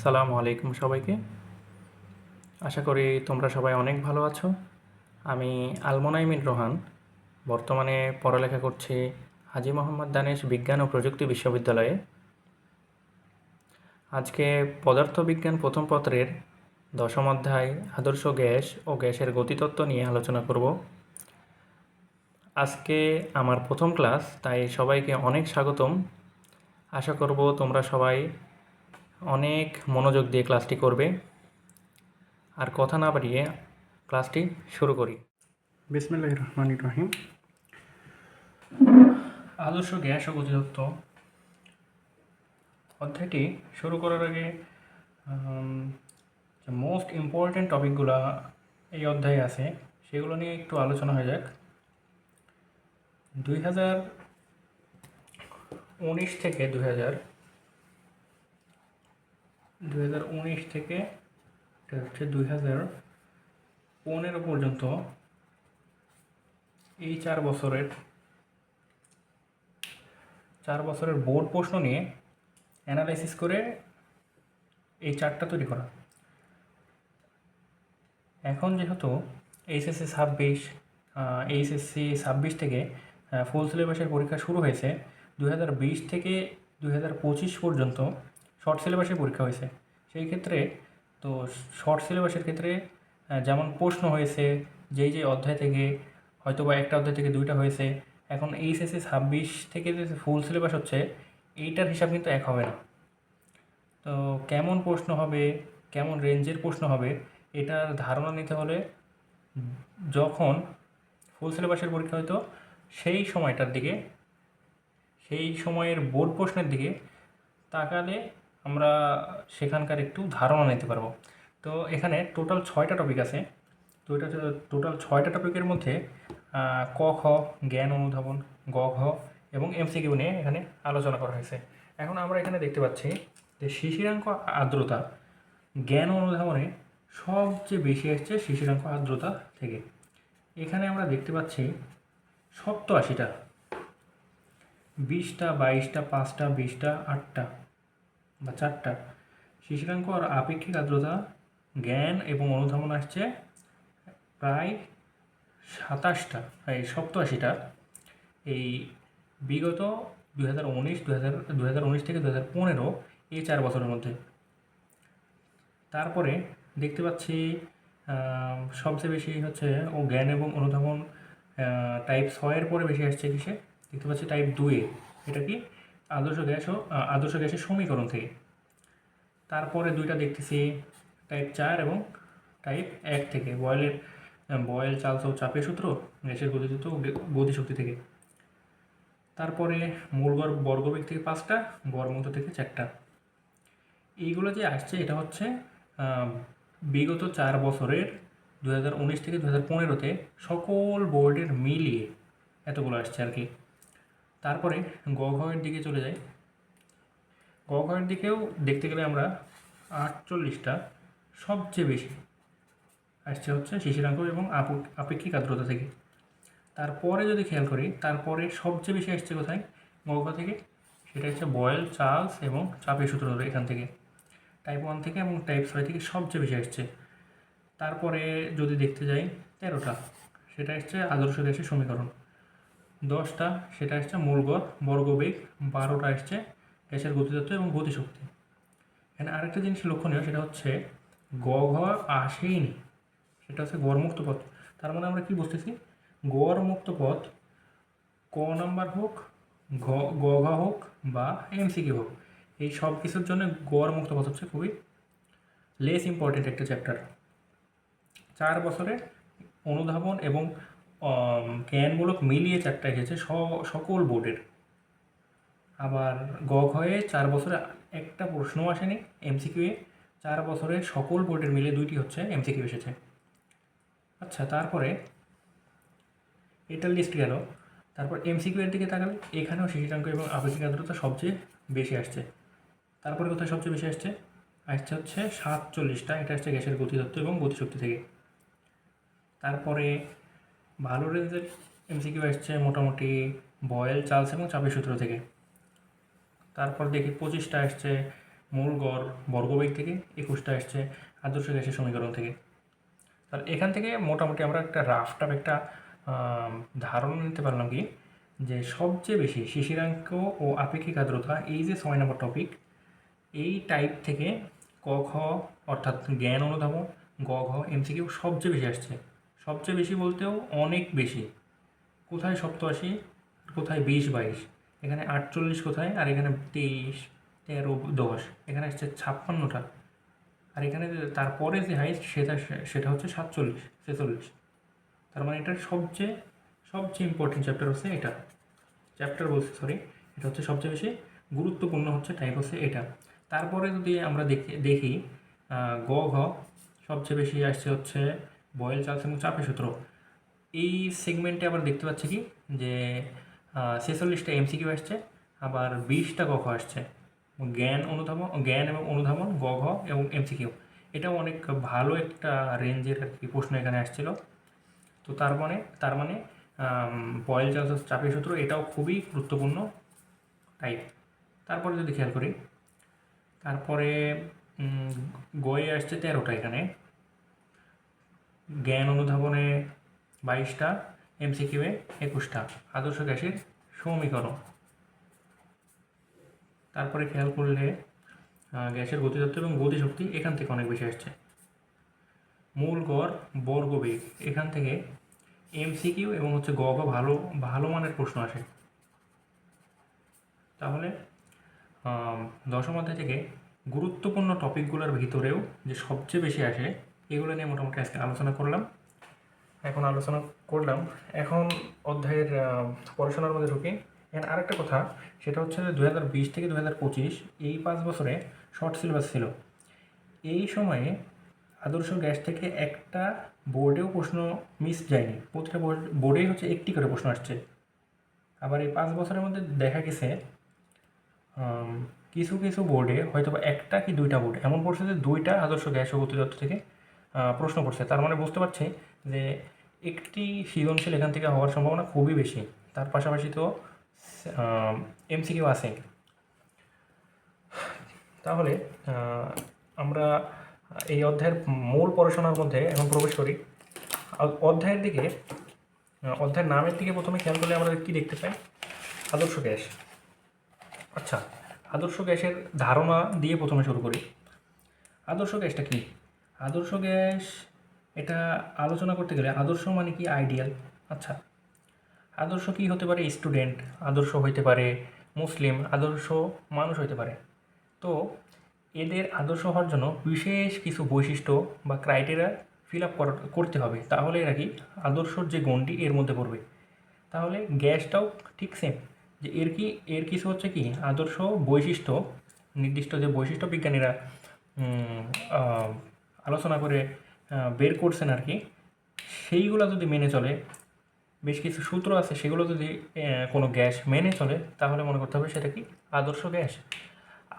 আসসালামু আলাইকুম সবাইকে। আশা করি তোমরা সবাই অনেক ভালো আছো। আমি আলমোনাইমিন রোহান। বর্তমানে পড়ালেখা করছি হাজী মোহাম্মদ দানেশ বিজ্ঞান ও প্রযুক্তি বিশ্ববিদ্যালয়ে। আজকে পদার্থবিজ্ঞান প্রথম পত্রের 10ম অধ্যায় আদর্শ গ্যাস ও গ্যাসের গতিতত্ত্ব নিয়ে আলোচনা করব। আজকে আমার প্রথম ক্লাস, তাই সবাইকে অনেক স্বাগতম। আশা করব তোমরা সবাই অনেক মনোযোগ দিয়ে ক্লাসটি করবে। আর কথা না বাড়িয়ে ক্লাসটি শুরু করি। বিসমিল্লাহির রহমানির রহিম। আদর্শ গ্যাস ও গতিতত্ত্ব অধ্যায়টি শুরু করার আগে যে মোস্ট ইম্পর্ট্যান্ট টপিকগুলো এই অধ্যায়ে আছে সেগুলো নিয়ে একটু আলোচনা হয়ে যাক। 2019 থেকে 2019 থেকে এটা হচ্ছে 2015 পর্যন্ত এই 4 বছরের বোর্ড প্রশ্ন নিয়ে অ্যানালাইসিস করে এই চার্টটা তৈরি করা। এখন যেহেতু এইচএসসি 26 থেকে ফুল সিলেবাসের পরীক্ষা শুরু হয়েছে, 2020 থেকে 2025 পর্যন্ত শর্ট সিলেবাসের পরীক্ষা হয়েছে। সেই ক্ষেত্রে তো শর্ট সিলেবাসের ক্ষেত্রে যেমন প্রশ্ন হয়েছে যেই অধ্যায় থেকে, হয়তো বা একটা অধ্যায় থেকে 2টা হয়েছে। এখন এইচএসসি 26 থেকে যে ফুল সিলেবাস হচ্ছে এইটার হিসাব কিন্তু এক হবে না। তো কেমন প্রশ্ন হবে, কেমন রেঞ্জের প্রশ্ন হবে, এটার ধারণা নিতে হলে যখন ফুল সিলেবাসের পরীক্ষা হতো সেই সময়ের বোর্ড প্রশ্নের দিকে তাকালে আমরা সেখানকার একটু ধারণা নিতে পারবো। তো এখানে টোটাল 6টা টপিক আছে। তো এটা টোটাল 6টা টপিকের মধ্যে ক খ, জ্ঞান অনুধাবন, গ ঘ এবং এমসিকিউ নিয়ে এখানে আলোচনা করা হয়েছে। এখন আমরা এখানে দেখতে পাচ্ছি যে শিশিরাঙ্ক আর্দ্রতা জ্ঞান অনুধাবনে সবচেয়ে বেশি আসছে শিশিরাঙ্ক আর্দ্রতা থেকে। এখানে আমরা দেখতে পাচ্ছি 87টা, 20টা, 22টা, 5টা, 20টা, 8টা বা 4টা। শিশিরাঙ্ক আর আপেক্ষিক আর্দ্রতা জ্ঞান এবং অনুধাবন আসছে প্রায় 27টা, 87টা। এই বিগত 2019 থেকে 2015 এই 4 বছরের মধ্যে। তারপরে দেখতে পাচ্ছি সবচেয়ে বেশি হচ্ছে জ্ঞান এবং অনুধাবন টাইপ 6-এর পরে বেশি আসছে কিসে, দেখতে পাচ্ছি টাইপ 2-এ। এটা কি আদর্শ গ্যাসের সমীকরণ থেকে। তারপরে 2টা দেখতেছি টাইপ 4 এবং টাইপ 1 থেকে, বয়েল চার্লস ও চাপের সূত্র, গ্যাসের গতিতত্ত্ব ও গতিশক্তি থেকে। তারপরে মূল বর্গবেগ থেকে 5টা, গড়মূল থেকে 4টা। এইগুলো যে আসছে এটা হচ্ছে বিগত 4 বছরের 2019 থেকে 2015-তে সকল বোর্ডের মিলিয়ে এতগুলো আসছে আর কি। তারপরে গ ঘয়ের দিকে চলে যাই। গ ঘয়ের দিকেও দেখতে গেলে আমরা 48টা, সবচেয়ে বেশি আসছে হচ্ছে শিশিরাঙ্ক এবং আপেক্ষিক আর্দ্রতা থেকে। তারপরে যদি খেয়াল করি, তারপরে সবচেয়ে বেশি আসছে কোথায় গ ঘ থেকে, সেটা হচ্ছে বয়েল চার্লস এবং চাপের সূত্র ধরে এখান থেকে। টাইপ 1 থেকে এবং টাইপ 6 থেকে সবচেয়ে বেশি আসছে। তারপরে যদি দেখতে যাই 13টা, সেটা হচ্ছে আদর্শ গ্যাসের সমীকরণ। 10টা সেটা হচ্ছে মূল বর্গবেগ। 12টা আসছে গ্যাসের গতিতত্ত্ব এবং গতিশক্তি। এখানে আরেকটা জিনিস লক্ষণীয়, সেটা হচ্ছে গ ঘ আসেইনি, সেটা হচ্ছে গড়মুক্ত পথ। তার মানে আমরা কি বুঝতেছি, গড়মুক্ত পথ ক নাম্বার হোক, গ ঘ হোক বা এমসিকিউ হোক, এই সব কিছুর জন্য গড়মুক্ত পথ হচ্ছে খুবই লেস ইম্পর্টেন্ট একটা চ্যাপ্টার। 4 বছরে অনুধাবন এবং জ্ঞানমূলক মিলিয়ে 4টা এসেছে সকল বোর্ডের। আবার গ ঘয়ে 4 বছরে একটা প্রশ্নও আসেনি এমসিকিউয়ে। 4 বছরে সকল বোর্ডের মিলে 2টি হচ্ছে এমসিকিউ এসেছে। আচ্ছা, তারপরে এটার লিস্ট গেল। তারপর এমসিকিউ এর দিকে তাকালে এখানেও শিশিরাঙ্ক এবং আপেক্ষিক আর্দ্রতা সবচেয়ে বেশি আসছে। তারপরে কোথায় সবচেয়ে বেশি আসছে হচ্ছে 47টা, এটা আসছে গ্যাসের গতিতত্ত্ব এবং গতিশক্তি থেকে। তারপরে ভালো রেঞ্জের এমসিকিউ আসছে মোটামুটি বয়েল চার্লস এবং চাপের সূত্র থেকে। তারপর দেখি 25টা আসছে মূল গড় বর্গবেগ থেকে, 21টা আসছে আদর্শ গ্যাসের সমীকরণ থেকে। তাহলে এখান থেকে মোটামুটি আমরা একটা রাফটাপ একটা ধারণা নিতে পারলাম কি, যে সবচেয়ে বেশি শিশিরাঙ্ক ও আপেক্ষিক আর্দ্রতা, এই যে 6 নম্বর টপিক, এই টাইপ থেকে ক খ অর্থাৎ জ্ঞান অনুধাবন, গ ঘ এমসিকিউ সবচেয়ে বেশি আসছে। সবচেয়ে বেশি বলতেও অনেক বেশি। কোথায় 87, কোথায় 20-22, এখানে 48 কোথায়, আর এখানে 23, 13, 10, এখানে আসছে 56টা। আর এখানে তারপরে যে হাইস্ট সেটা হচ্ছে 47, 46। তার মানে এটার সবচেয়ে ইম্পর্টেন্ট চ্যাপ্টার হচ্ছে এটা। এটা হচ্ছে সবচেয়ে বেশি গুরুত্বপূর্ণ হচ্ছে টাইপ হচ্ছে এটা। তারপরে যদি আমরা দেখি গ ঘ সবচেয়ে বেশি আসছে হচ্ছে বয়েল, চার্লস এবং চাপের সূত্র। এই সেগমেন্টে আবার দেখতে পাচ্ছি কি, যে 46টা এমসিকিউ আসছে, আবার 20টা গ ঘ আসছে। জ্ঞান এবং অনুধাবন, গ ঘ এবং এমসিকিউ, এটাও অনেক ভালো একটা রেঞ্জের আর কি প্রশ্ন এখানে আসছিল। তো তার মানে বয়েল, চার্লস, চাপের সূত্র এটাও খুবই গুরুত্বপূর্ণ টাইপ। তারপরে যদি খেয়াল করি, তারপরে গয়ে আসছে 13টা, এখানে জ্ঞান অনুধাবনে 22টা, এমসিকিউয়ে 21টা, আদর্শ গ্যাসের সমীকরণ। তারপরে খেয়াল করলে গ্যাসের গতিতত্ত্ব এবং গতিশক্তি এখান থেকে অনেক বেশি আসছে। মূল গড় বর্গবেগ, এখান থেকে এমসিকিউ এবং হচ্ছে গ ঘ ভালো মানের প্রশ্ন আসে। তাহলে দশম অধ্যায় থেকে গুরুত্বপূর্ণ টপিকগুলোর ভিতরেও যে সবচেয়ে বেশি আসে, এগুলো নিয়ে মোটামুটি আজকে আলোচনা করলাম। এখন অধ্যায়ের পড়াশোনার মধ্যে ঢুকি। এখানে আরেকটা কথা, সেটা হচ্ছে যে 2020 থেকে 2025 এই 5 বছরে শর্ট সিলেবাস ছিল। এই সময়ে আদর্শ গ্যাস থেকে একটা বোর্ডেও প্রশ্ন মিস যায়নি। প্রতিটা বোর্ডেই হচ্ছে একটি করে প্রশ্ন আসছে। আবার এই 5 বছরের মধ্যে দেখা গেছে কিছু বোর্ডে হয়তো বা একটা কি দুইটা বোর্ড এমন পড়ছে যে 2টা আদর্শ গ্যাস ও গতিতত্ত্ব থেকে প্রশ্ন করছে। তার মানে বুঝতে পারছি যে একটি সৃজনশীল এখান থেকে হওয়ার সম্ভাবনা খুবই বেশি। তার পাশাপাশি তো এমসিকিউ আছে। তাহলে আমরা এই অধ্যায়ের মূল পড়াশোনার মধ্যে এখন প্রবেশ করি। অধ্যায়ের নামের দিকে প্রথমে খেয়াল করলে আমরা কী দেখতে পাই, আদর্শ গ্যাস। আচ্ছা, আদর্শ গ্যাসের ধারণা দিয়ে প্রথমে শুরু করি। আদর্শ গ্যাসটা কি? আদর্শ গ্যাস এটা আলোচনা করতে গেলে আদর্শ মানে কি আইডিয়াল। আচ্ছা, আদর্শ কি হতে পারে? স্টুডেন্ট আদর্শ হইতে পারে, মুসলিম আদর্শ মানুষ হইতে পারে। তো এদের আদর্শ হওয়ার জন্য বিশেষ কিছু বৈশিষ্ট্য বা ক্রাইটেরিয়া ফিল আপ করতে হবে, তাহলে এরা কি আদর্শর যে গণ্ডি এর মধ্যে পড়বে। তাহলে গ্যাসটাও ঠিক সেম, যে এর কিছু হচ্ছে কি আদর্শ বৈশিষ্ট্য, নির্দিষ্ট যে বৈশিষ্ট্য বিজ্ঞানীরা আলোচনা করে বের করছেন আর কি, সেইগুলো যদি মেনে চলে, বেশ কিছু সূত্র আছে, সেগুলো যদি কোনো গ্যাস মেনে চলে, তাহলে মনে করতে হবে সেটা কি আদর্শ গ্যাস।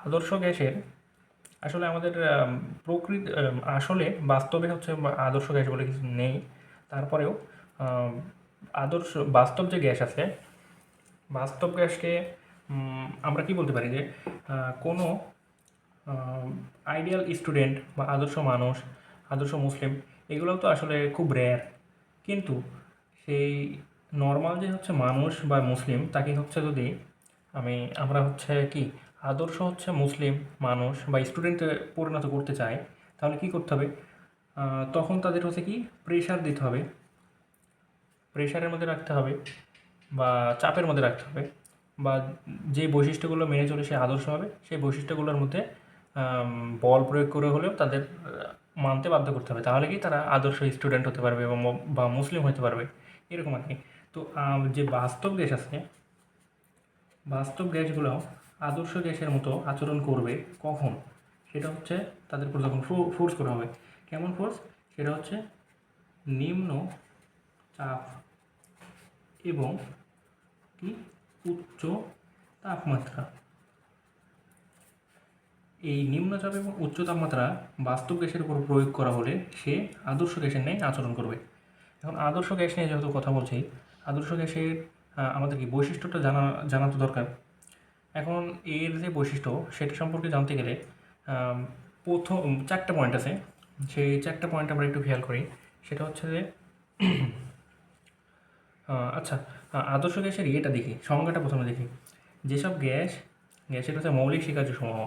আদর্শ গ্যাসের আসলে আমাদের আসলে বাস্তবে হচ্ছে আদর্শ গ্যাস বলে কিছু নেই। তারপরেও বাস্তব যে গ্যাস আছে, বাস্তব গ্যাসকে আমরা কি বলতে পারি, যে কোনো আইডিয়াল স্টুডেন্ট বা আদর্শ মানুষ, আদর্শ মুসলিম, এগুলোও তো আসলে খুব রেয়ার। কিন্তু সেই নর্মাল যে হচ্ছে মানুষ বা মুসলিম, তাকে হচ্ছে যদি আমরা হচ্ছে কি আদর্শ হচ্ছে মুসলিম মানুষ বা স্টুডেন্টে পরিণত করতে চাই, তাহলে কি করতে হবে? তখন তাদের হচ্ছে কি প্রেশার দিতে হবে, প্রেশারের মধ্যে রাখতে হবে বা চাপের মধ্যে রাখতে হবে, বা যে বৈশিষ্ট্যগুলো মেনে চলে সে আদর্শ হবে, সেই বৈশিষ্ট্যগুলোর মধ্যে বল প্রয়োগ করে হলেও তাদের মানতে বাধ্য করতে হবে। তাহলে কি তারা আদর্শ স্টুডেন্ট হতে পারবে বা মুসলিম হতে পারবে, এরকম আর কি। তো যে বাস্তব গ্যাস আছে, বাস্তব গ্যাসগুলো আদর্শ গ্যাসের মতো আচরণ করবে কখন? সেটা হচ্ছে তাদের উপর যখন ফোর্স করা হবে। কেমন ফোর্স? সেটা হচ্ছে নিম্ন চাপ এবং কি উচ্চ তাপমাত্রা। এই নিম্নচাপ এবং উচ্চ তাপমাত্রা বাস্তব গ্যাসের উপর প্রয়োগ করা হলে সে আদর্শ গ্যাসের ন্যায় আচরণ করবে। এখন আদর্শ গ্যাস নিয়ে যেহেতু কথা বলছি, আদর্শ গ্যাসের আমাদের কি বৈশিষ্ট্যটা জানা তো দরকার। এখন এর যে বৈশিষ্ট্য, সেটা সম্পর্কে জানতে গেলে প্রথম 4টা পয়েন্ট আছে, সেই 4টা পয়েন্ট আমরা একটু খেয়াল করি। সেটা হচ্ছে যে আচ্ছা, আদর্শ গ্যাসের ইয়েটা দেখি, সংজ্ঞাটা প্রথমে দেখি। যেসব গ্যাসের হচ্ছে মৌলিক স্বীকার্যসমূহ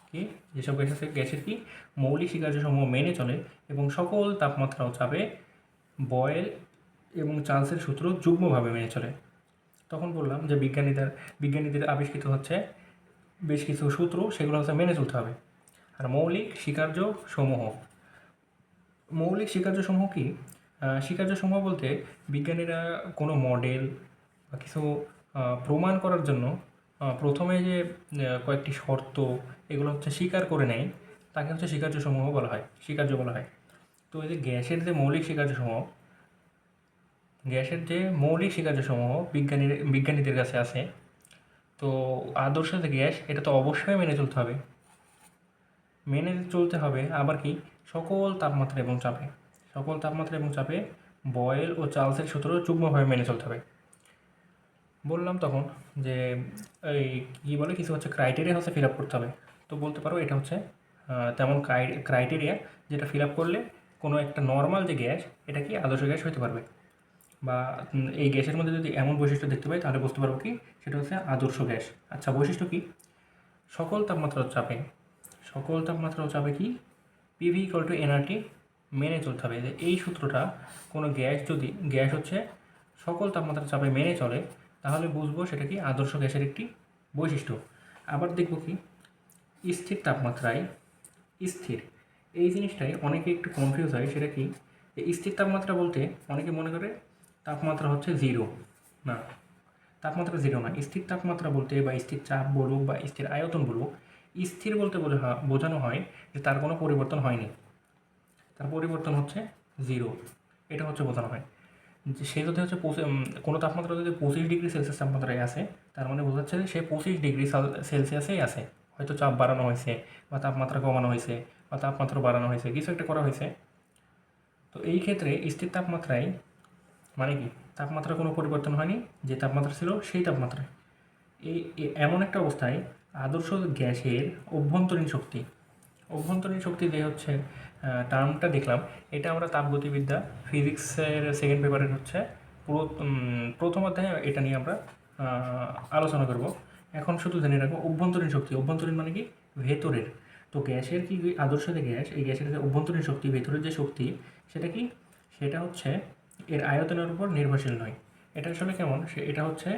কি, যেসব গ্যাস আছে গ্যাসের কি মৌলিক স্বীকার্যসমূহ মেনে চলে এবং সকল তাপমাত্রা ও চাপে বয়েল এবং চার্লসের সূত্র যুগ্মভাবে মেনে চলে। তখন বললাম যে বিজ্ঞানীদের আবিষ্কৃত হচ্ছে বেশ কিছু সূত্র, সেগুলো হচ্ছে মেনে চলতে হবে। আর মৌলিক স্বীকার্যসমূহ কি? স্বীকার্যসমূহ বলতে বিজ্ঞানীরা কোনো মডেল বা কিছু প্রমাণ করার জন্য প্রথমে যে কয়েকটি শর্ত এগুলো হচ্ছে স্বীকার করে নেয়, তাকে হচ্ছে স্বীকার্য বলা হয়। তো এই যে গ্যাসের যে মৌলিক স্বীকার্যসমূহ বিজ্ঞানীদের কাছে আছে, তো আদর্শ যে গ্যাস এটা তো অবশ্যই মেনে চলতে হবে। আবার কি, সকল তাপমাত্রা এবং চাপে বয়েল ও চার্লসের সূত্র যুগ্মভাবে মেনে চলতে হবে। বললাম তখন যে এই কী বলে, কিছু হচ্ছে ক্রাইটেরিয়া হচ্ছে ফিল আপ করতে হবে। তো বলতে পারো এটা হচ্ছে তেমন ক্রাইটেরিয়া যেটা ফিল আপ করলে কোনো একটা নর্মাল যে গ্যাস এটা কি আদর্শ গ্যাস হতে পারবে, বা এই গ্যাসের মধ্যে যদি এমন বৈশিষ্ট্য দেখতে পাই তাহলে বুঝতে পারবো কি সেটা হচ্ছে আদর্শ গ্যাস। আচ্ছা, বৈশিষ্ট্য কি? সকল তাপমাত্রা ও চাপে কি পিভি ইকুয়াল টু এনআরটি মেনে চলতে হবে। যে এই সূত্রটা কোনো গ্যাস হচ্ছে সকল তাপমাত্রা চাপে মেনে চলে, তাহলে বুঝবো সেটা কি আদর্শ গ্যাসের একটি বৈশিষ্ট্য। আবার দেখব কি স্থির তাপমাত্রায় স্থির, এই জিনিসটাই অনেকে একটু কনফিউজ হয়। সেটা কি, স্থির তাপমাত্রা বলতে অনেকে মনে করে তাপমাত্রা হচ্ছে জিরো। না, তাপমাত্রা জিরো না। স্থির তাপমাত্রা বলতে বা স্থির চাপ বলুক বা স্থির আয়তন বলুক, স্থির বলতে বোঝানো হয় যে তার কোনো পরিবর্তন হয়নি, তার পরিবর্তন হচ্ছে জিরো, এটা হচ্ছে বোঝানো হয়। যে সে যদি হচ্ছে কোনো তাপমাত্রা যদি 25 ডিগ্রি সেলসিয়াস তাপমাত্রায় আসে, তার মানে বোঝাচ্ছে যে সে 25 ডিগ্রি সেলসিয়াসেই আসে। হয়তো চাপ বাড়ানো হয়েছে বা তাপমাত্রা কমানো হয়েছে বা তাপমাত্রা বাড়ানো হয়েছে, কিছু একটা করা হয়েছে। তো এই ক্ষেত্রে স্থির তাপমাত্রায় মানে কি, তাপমাত্রা কোনো পরিবর্তন হয়নি, যে তাপমাত্রা ছিল সেই তাপমাত্রায়। এমন একটা অবস্থায় আদর্শ গ্যাসের অভ্যন্তরীণ শক্তি যে হচ্ছে টার্মটা দেখলাম, এটা আমরা তাপগতিবিদ্যা ফিজিক্সের সেকেন্ড পেপারের হচ্ছে প্রথম অধ্যায়ে এটা নিয়ে আমরা আলোচনা করব। এখন শুধু জেনে রাখবো অভ্যন্তরীণ মানে কি, ভেতরের। তো গ্যাসের কি আদর্শ যে গ্যাস, এই গ্যাসের যে অভ্যন্তরীণ শক্তি, ভেতরের যে শক্তি, সেটা কি, সেটা হচ্ছে এর আয়তনের উপর নির্ভরশীল নয়। এটা আসলে কেমন, এটা হচ্ছে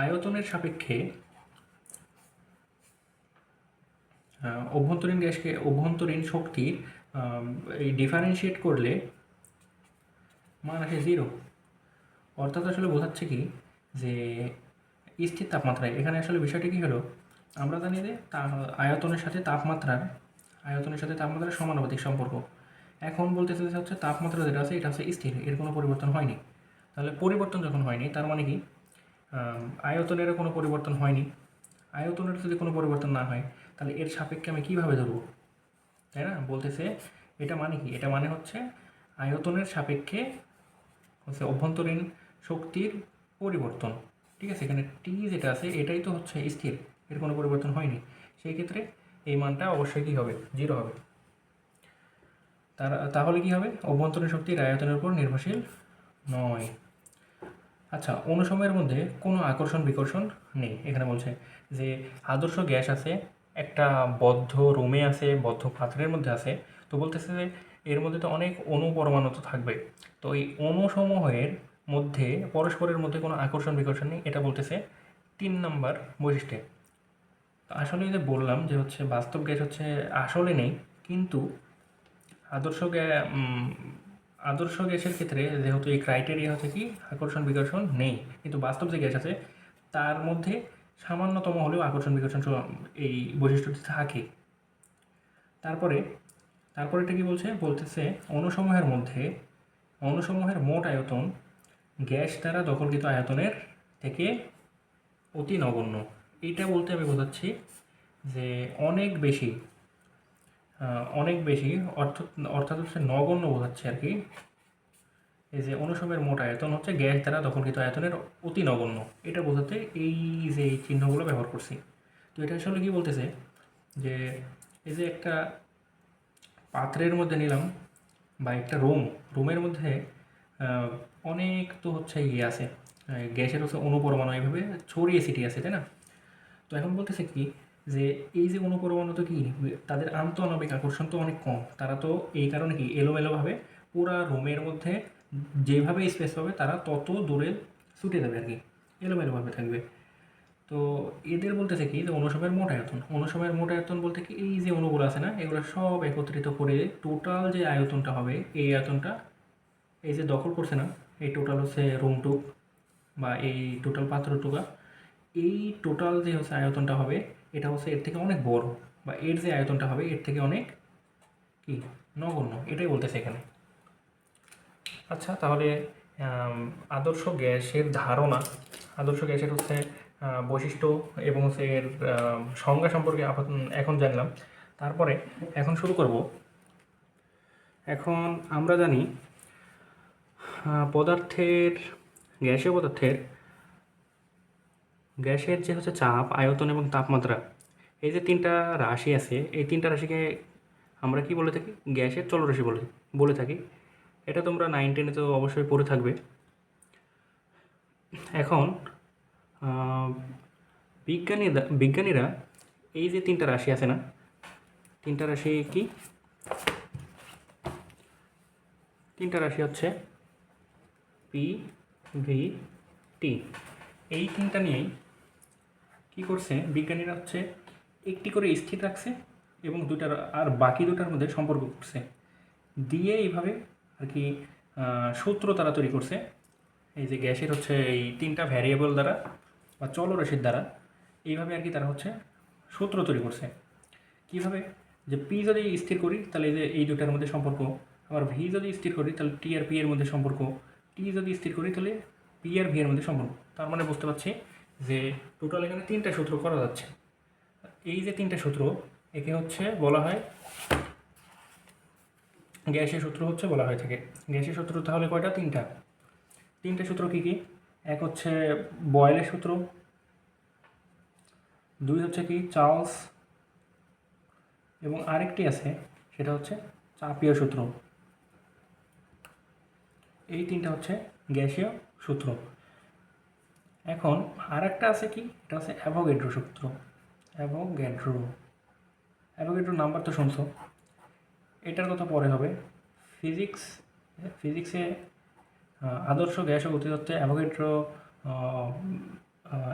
আয়তনের সাপেক্ষে অভ্যন্তরীণ শক্তির এই ডিফারেন্সিয়েট করলে মান আসে জিরো। অর্থাৎ আসলে বোঝাচ্ছে কি, যে স্থির তাপমাত্রায় এখানে আসলে বিষয়টি কী হলো, আমরা জানি যে আয়তনের সাথে তাপমাত্রার সমানুপাতিক সম্পর্ক। এখন বলতেছে যে হচ্ছে তাপমাত্রা যেটা আছে এটা হচ্ছে স্থির, এর কোনো পরিবর্তন হয়নি। তাহলে পরিবর্তন যখন হয়নি, তার মানে কি আয়তনেরও কোনো পরিবর্তন হয়নি। আয়তনের যদি কোনো পরিবর্তন না হয়, তাহলে এর সাপেক্ষে আমি কীভাবে ধরবো, তাই না? বলতেছে এটা মানে কি, এটা মানে হচ্ছে আয়তনের সাপেক্ষে হচ্ছে অভ্যন্তরীণ শক্তির পরিবর্তন। ঠিক আছে, এখানে টি যেটা আছে এটাই তো হচ্ছে স্থির, এর কোনো পরিবর্তন হয়নি। সেই ক্ষেত্রে এই মানটা অবশ্যই কী হবে, জিরো হবে। তাহলে কী হবে, অভ্যন্তরীণ শক্তির আয়তনের উপর নির্ভরশীল নয়। আচ্ছা, অনুসময়ের মধ্যে কোনো আকর্ষণ বিকর্ষণ নেই। এখানে বলছে যে আদর্শ গ্যাস আছে, একটা বদ্ধ রুমে আছে, বদ্ধ পাত্রের মধ্যে আছে। তো বলতেছে যে এর মধ্যে তো অনেক অণু পরমাণু তো থাকবে। তো এই অণুসমূহের মধ্যে পরস্পরের মধ্যে কোনো আকর্ষণ বিকর্ষণ নেই, এটা বলতেছে 3 নম্বর বৈশিষ্ট্যে। তো আসলে যে বললাম যে হচ্ছে বাস্তব গ্যাস হচ্ছে আসলে নেই, কিন্তু আদর্শ গ্যাসের ক্ষেত্রে যেহেতু এই ক্রাইটেরিয়া হচ্ছে কি আকর্ষণ বিকর্ষণ নেই, কিন্তু বাস্তব যে গ্যাস আছে তার মধ্যে সামান্যতম হলেও আকর্ষণ বিকর্ষণ এই বৈশিষ্ট্যটি থাকে। তারপরে এটা কি বলতেছে অণুসমূহের মোট আয়তন গ্যাস দ্বারা দখলকৃত আয়তনের থেকে অতি নগণ্য। এইটা বলতে আমি বোঝাচ্ছি যে অনেক বেশি অর্থাৎ হচ্ছে নগণ্য বোঝাচ্ছে আর কি। এই যে অণুসমূহের মোট আয়তন হচ্ছে গ্যাস দ্বারা দখলকৃত আয়তনের অতি নগণ্য, এটা বোঝাতে এই যে চিহ্নগুলো ব্যবহার করছি। তো এটা আসলে কী বলতেছে যে এই যে একটা পাত্রের মধ্যে নিলাম বা একটা রুমের মধ্যে অনেক তো হচ্ছে ইয়ে আছে, গ্যাসের হচ্ছে অনুপরমাণু এইভাবে ছড়িয়ে ছিটিয়ে আছে, তাই না? তো এখন বলতেছে কি যে এই যে অনুপরমাণু তো কি তাদের আন্তঃআণবিক আকর্ষণ তো অনেক কম, তারা তো এই কারণে কি এলোমেলোভাবে পুরা রুমের মধ্যে যেভাবে স্পেস পাবে তারা তত দূরে ছুটে যাবে আর কি, এলোমেলোভাবে থাকবে। তো এদের বলতেছে কি যে অনুসময়ের মোট আয়তন, অনুসময়ের মোট আয়তন বলতে কি এই যে অণুগুলো আছে না এগুলো সব একত্রিত করে টোটাল যে আয়তনটা হবে এই আয়তনটা এই যে দখল করছে না এই টোটাল হচ্ছে রুমটুক বা এই টোটাল পাত্রটুকা, এই টোটাল যে হচ্ছে আয়তনটা হবে এটা হচ্ছে এর থেকে অনেক বড়, বা এর যে আয়তনটা হবে এর থেকে অনেক কি নগণ্য, এটাই বলতেছে এখানে। আচ্ছা, তাহলে আদর্শ গ্যাসের ধারণা, আদর্শ গ্যাসের হচ্ছে বৈশিষ্ট্য এবং হচ্ছে এর সংজ্ঞা সম্পর্কে এখন জানলাম। তারপরে এখন শুরু করব। এখন আমরা জানি পদার্থের, গ্যাসের যে হচ্ছে চাপ, আয়তন এবং তাপমাত্রা, এই যে তিনটা রাশি আছে এই তিনটা রাশিকে আমরা কি বলে থাকি? গ্যাসের চলরাশি বলে থাকি। এটা তোমরা 9 10-এ তো অবশ্যই পড়ে থাকবে। এখন বিজ্ঞানীরা এই যে তিনটা রাশি আছে না, তিনটা রাশি কি? তিনটা রাশি হচ্ছে পি, ভি, টি। এই তিনটা নিয়েই কী করছে বিজ্ঞানীরা হচ্ছে একটি করে স্থির রাখছে এবং দুটার আর বাকি দুটার মধ্যে সম্পর্ক করছে দিয়ে এইভাবে আর কি সূত্র তারা তৈরি করছে। এই যে গ্যাসের হচ্ছে এই তিনটা ভ্যারিয়েবল দ্বারা বা চলরাশির দ্বারা এইভাবে আর কি তারা হচ্ছে সূত্র তৈরি করছে। কীভাবে? যে পি যদি স্থির করি তাহলে এই যে এই দুটার মধ্যে সম্পর্ক, আবার ভি যদি স্থির করি তাহলে টি আর পি এর মধ্যে সম্পর্ক, টি যদি স্থির করি তাহলে পি আর ভি এর মধ্যে সম্পর্ক। তার মানে বুঝতে পারছি যে টোটাল এখানে তিনটা সূত্র করা যাচ্ছে। এই যে তিনটা সূত্র একে হচ্ছে বলা হয় গ্যাসের সূত্র হচ্ছে বলা হয়ে থাকে। গ্যাসের সূত্র তাহলে কয়টা? তিনটা সূত্র কী কী? এক হচ্ছে বয়েলের সূত্র, দুই হচ্ছে কি চার্লস, এবং আরেকটি আছে সেটা হচ্ছে চাপীয় সূত্র। এই তিনটা হচ্ছে গ্যাসীয় সূত্র। এখন আর একটা আছে কি, এটা হচ্ছে অ্যাভোগাড্রো সূত্র। অ্যাভোগাড্রো নাম্বার তো শুনছো, এটার কথা পরে হবে। ফিজিক্সে আদর্শ গ্যাস ও গতিতত্ত্বে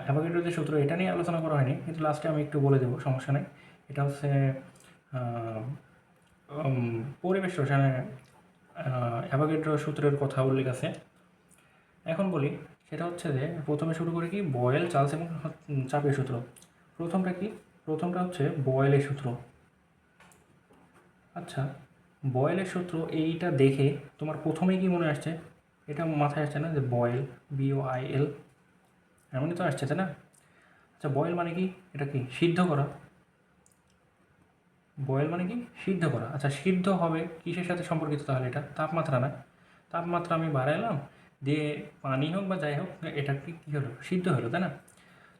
অ্যাভোগাড্রো যে সূত্র এটা নিয়ে আলোচনা করা হয়নি, কিন্তু লাস্টে আমি একটু বলে দেবো, সমস্যা নেই। এটা হচ্ছে পরিবেশ রসায়নে অ্যাভোগাড্রো সূত্রের কথা উল্লেখ আছে। এখন বলি সেটা হচ্ছে যে প্রথমে শুরু করি কি বয়েল, চার্লস এবং চাপীয় সূত্র। প্রথমটা হচ্ছে বয়েলের সূত্র। আচ্ছা, বয়েলের সূত্র এইটা দেখে তোমার প্রথমেই কি মনে আসছে? এটা মাথায় আসছে না যে বয়েল, BOIL, এমনই তো আসছে, তাই না? আচ্ছা, বয়েল মানে কি? এটা কি সিদ্ধ করা। বয়েল মানে কি সিদ্ধ করা। আচ্ছা, সিদ্ধ হবে কিসের সাথে সম্পর্কিত? তাহলে এটা তাপমাত্রা না? তাপমাত্রা আমি বাড়াইলাম দিয়ে পানি হোক বা যাই হোক এটা কী হলো? সিদ্ধ হলো, তাই না?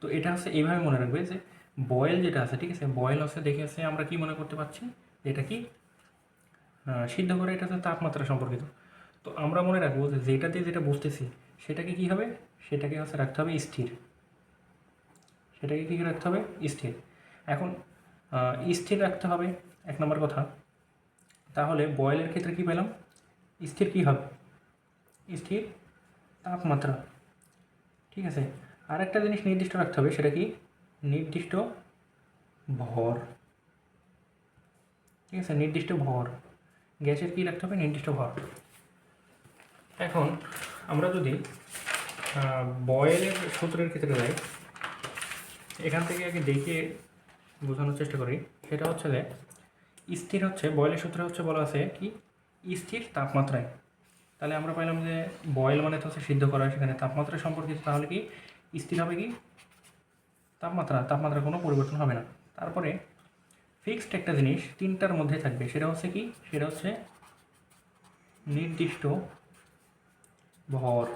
তো এটা হচ্ছে এইভাবে মনে রাখবে যে বয়েল যেটা আছে, ঠিক আছে, বয়েল হচ্ছে দেখে আছে আমরা কি মনে করতে পারছি যে এটা কি সিদ্ধ করে, এটা হচ্ছে তাপমাত্রা সম্পর্কিত। তো আমরা মনে রাখবো যে যেটাতে যেটা বুঝতেছি সেটাকে কী হবে? সেটাকে হচ্ছে রাখতে হবে স্থির। সেটাকে কী রাখতে হবে? স্থির। এখন স্থির রাখতে হবে এক নম্বর কথা। তাহলে বয়েলের ক্ষেত্রে কী পেলাম? স্থির কী হবে? স্থির তাপমাত্রা, ঠিক আছে। আর একটা জিনিস নির্দিষ্ট রাখতে হবে, সেটা কি? নির্দিষ্ট ভর, ঠিক আছে, নির্দিষ্ট ভর। গ্যাসের কী রাখতে হবে? নির্দিষ্ট ভর। এখন আমরা যদি বয়েলের সূত্রের ক্ষেত্রে যাই, এখান থেকে আগে দেখে বোঝানোর চেষ্টা করি। সেটা হচ্ছে যে স্থির হচ্ছে বয়েলের সূত্রে হচ্ছে বলা আছে কি স্থির তাপমাত্রায়। তাহলে আমরা পাইলাম যে বয়েল মানে তো হচ্ছে সিদ্ধ করা, সেখানে তাপমাত্রা সম্পর্কিত। তাহলে কি স্থির হবে কি তাপমাত্রা কোনো পরিবর্তন হবে না। তারপরে ফিক্সড একটা জিনিস তিনটার মধ্যে থাকবে, সেটা হচ্ছে কি? সেটা হচ্ছে নির্দিষ্ট ভর।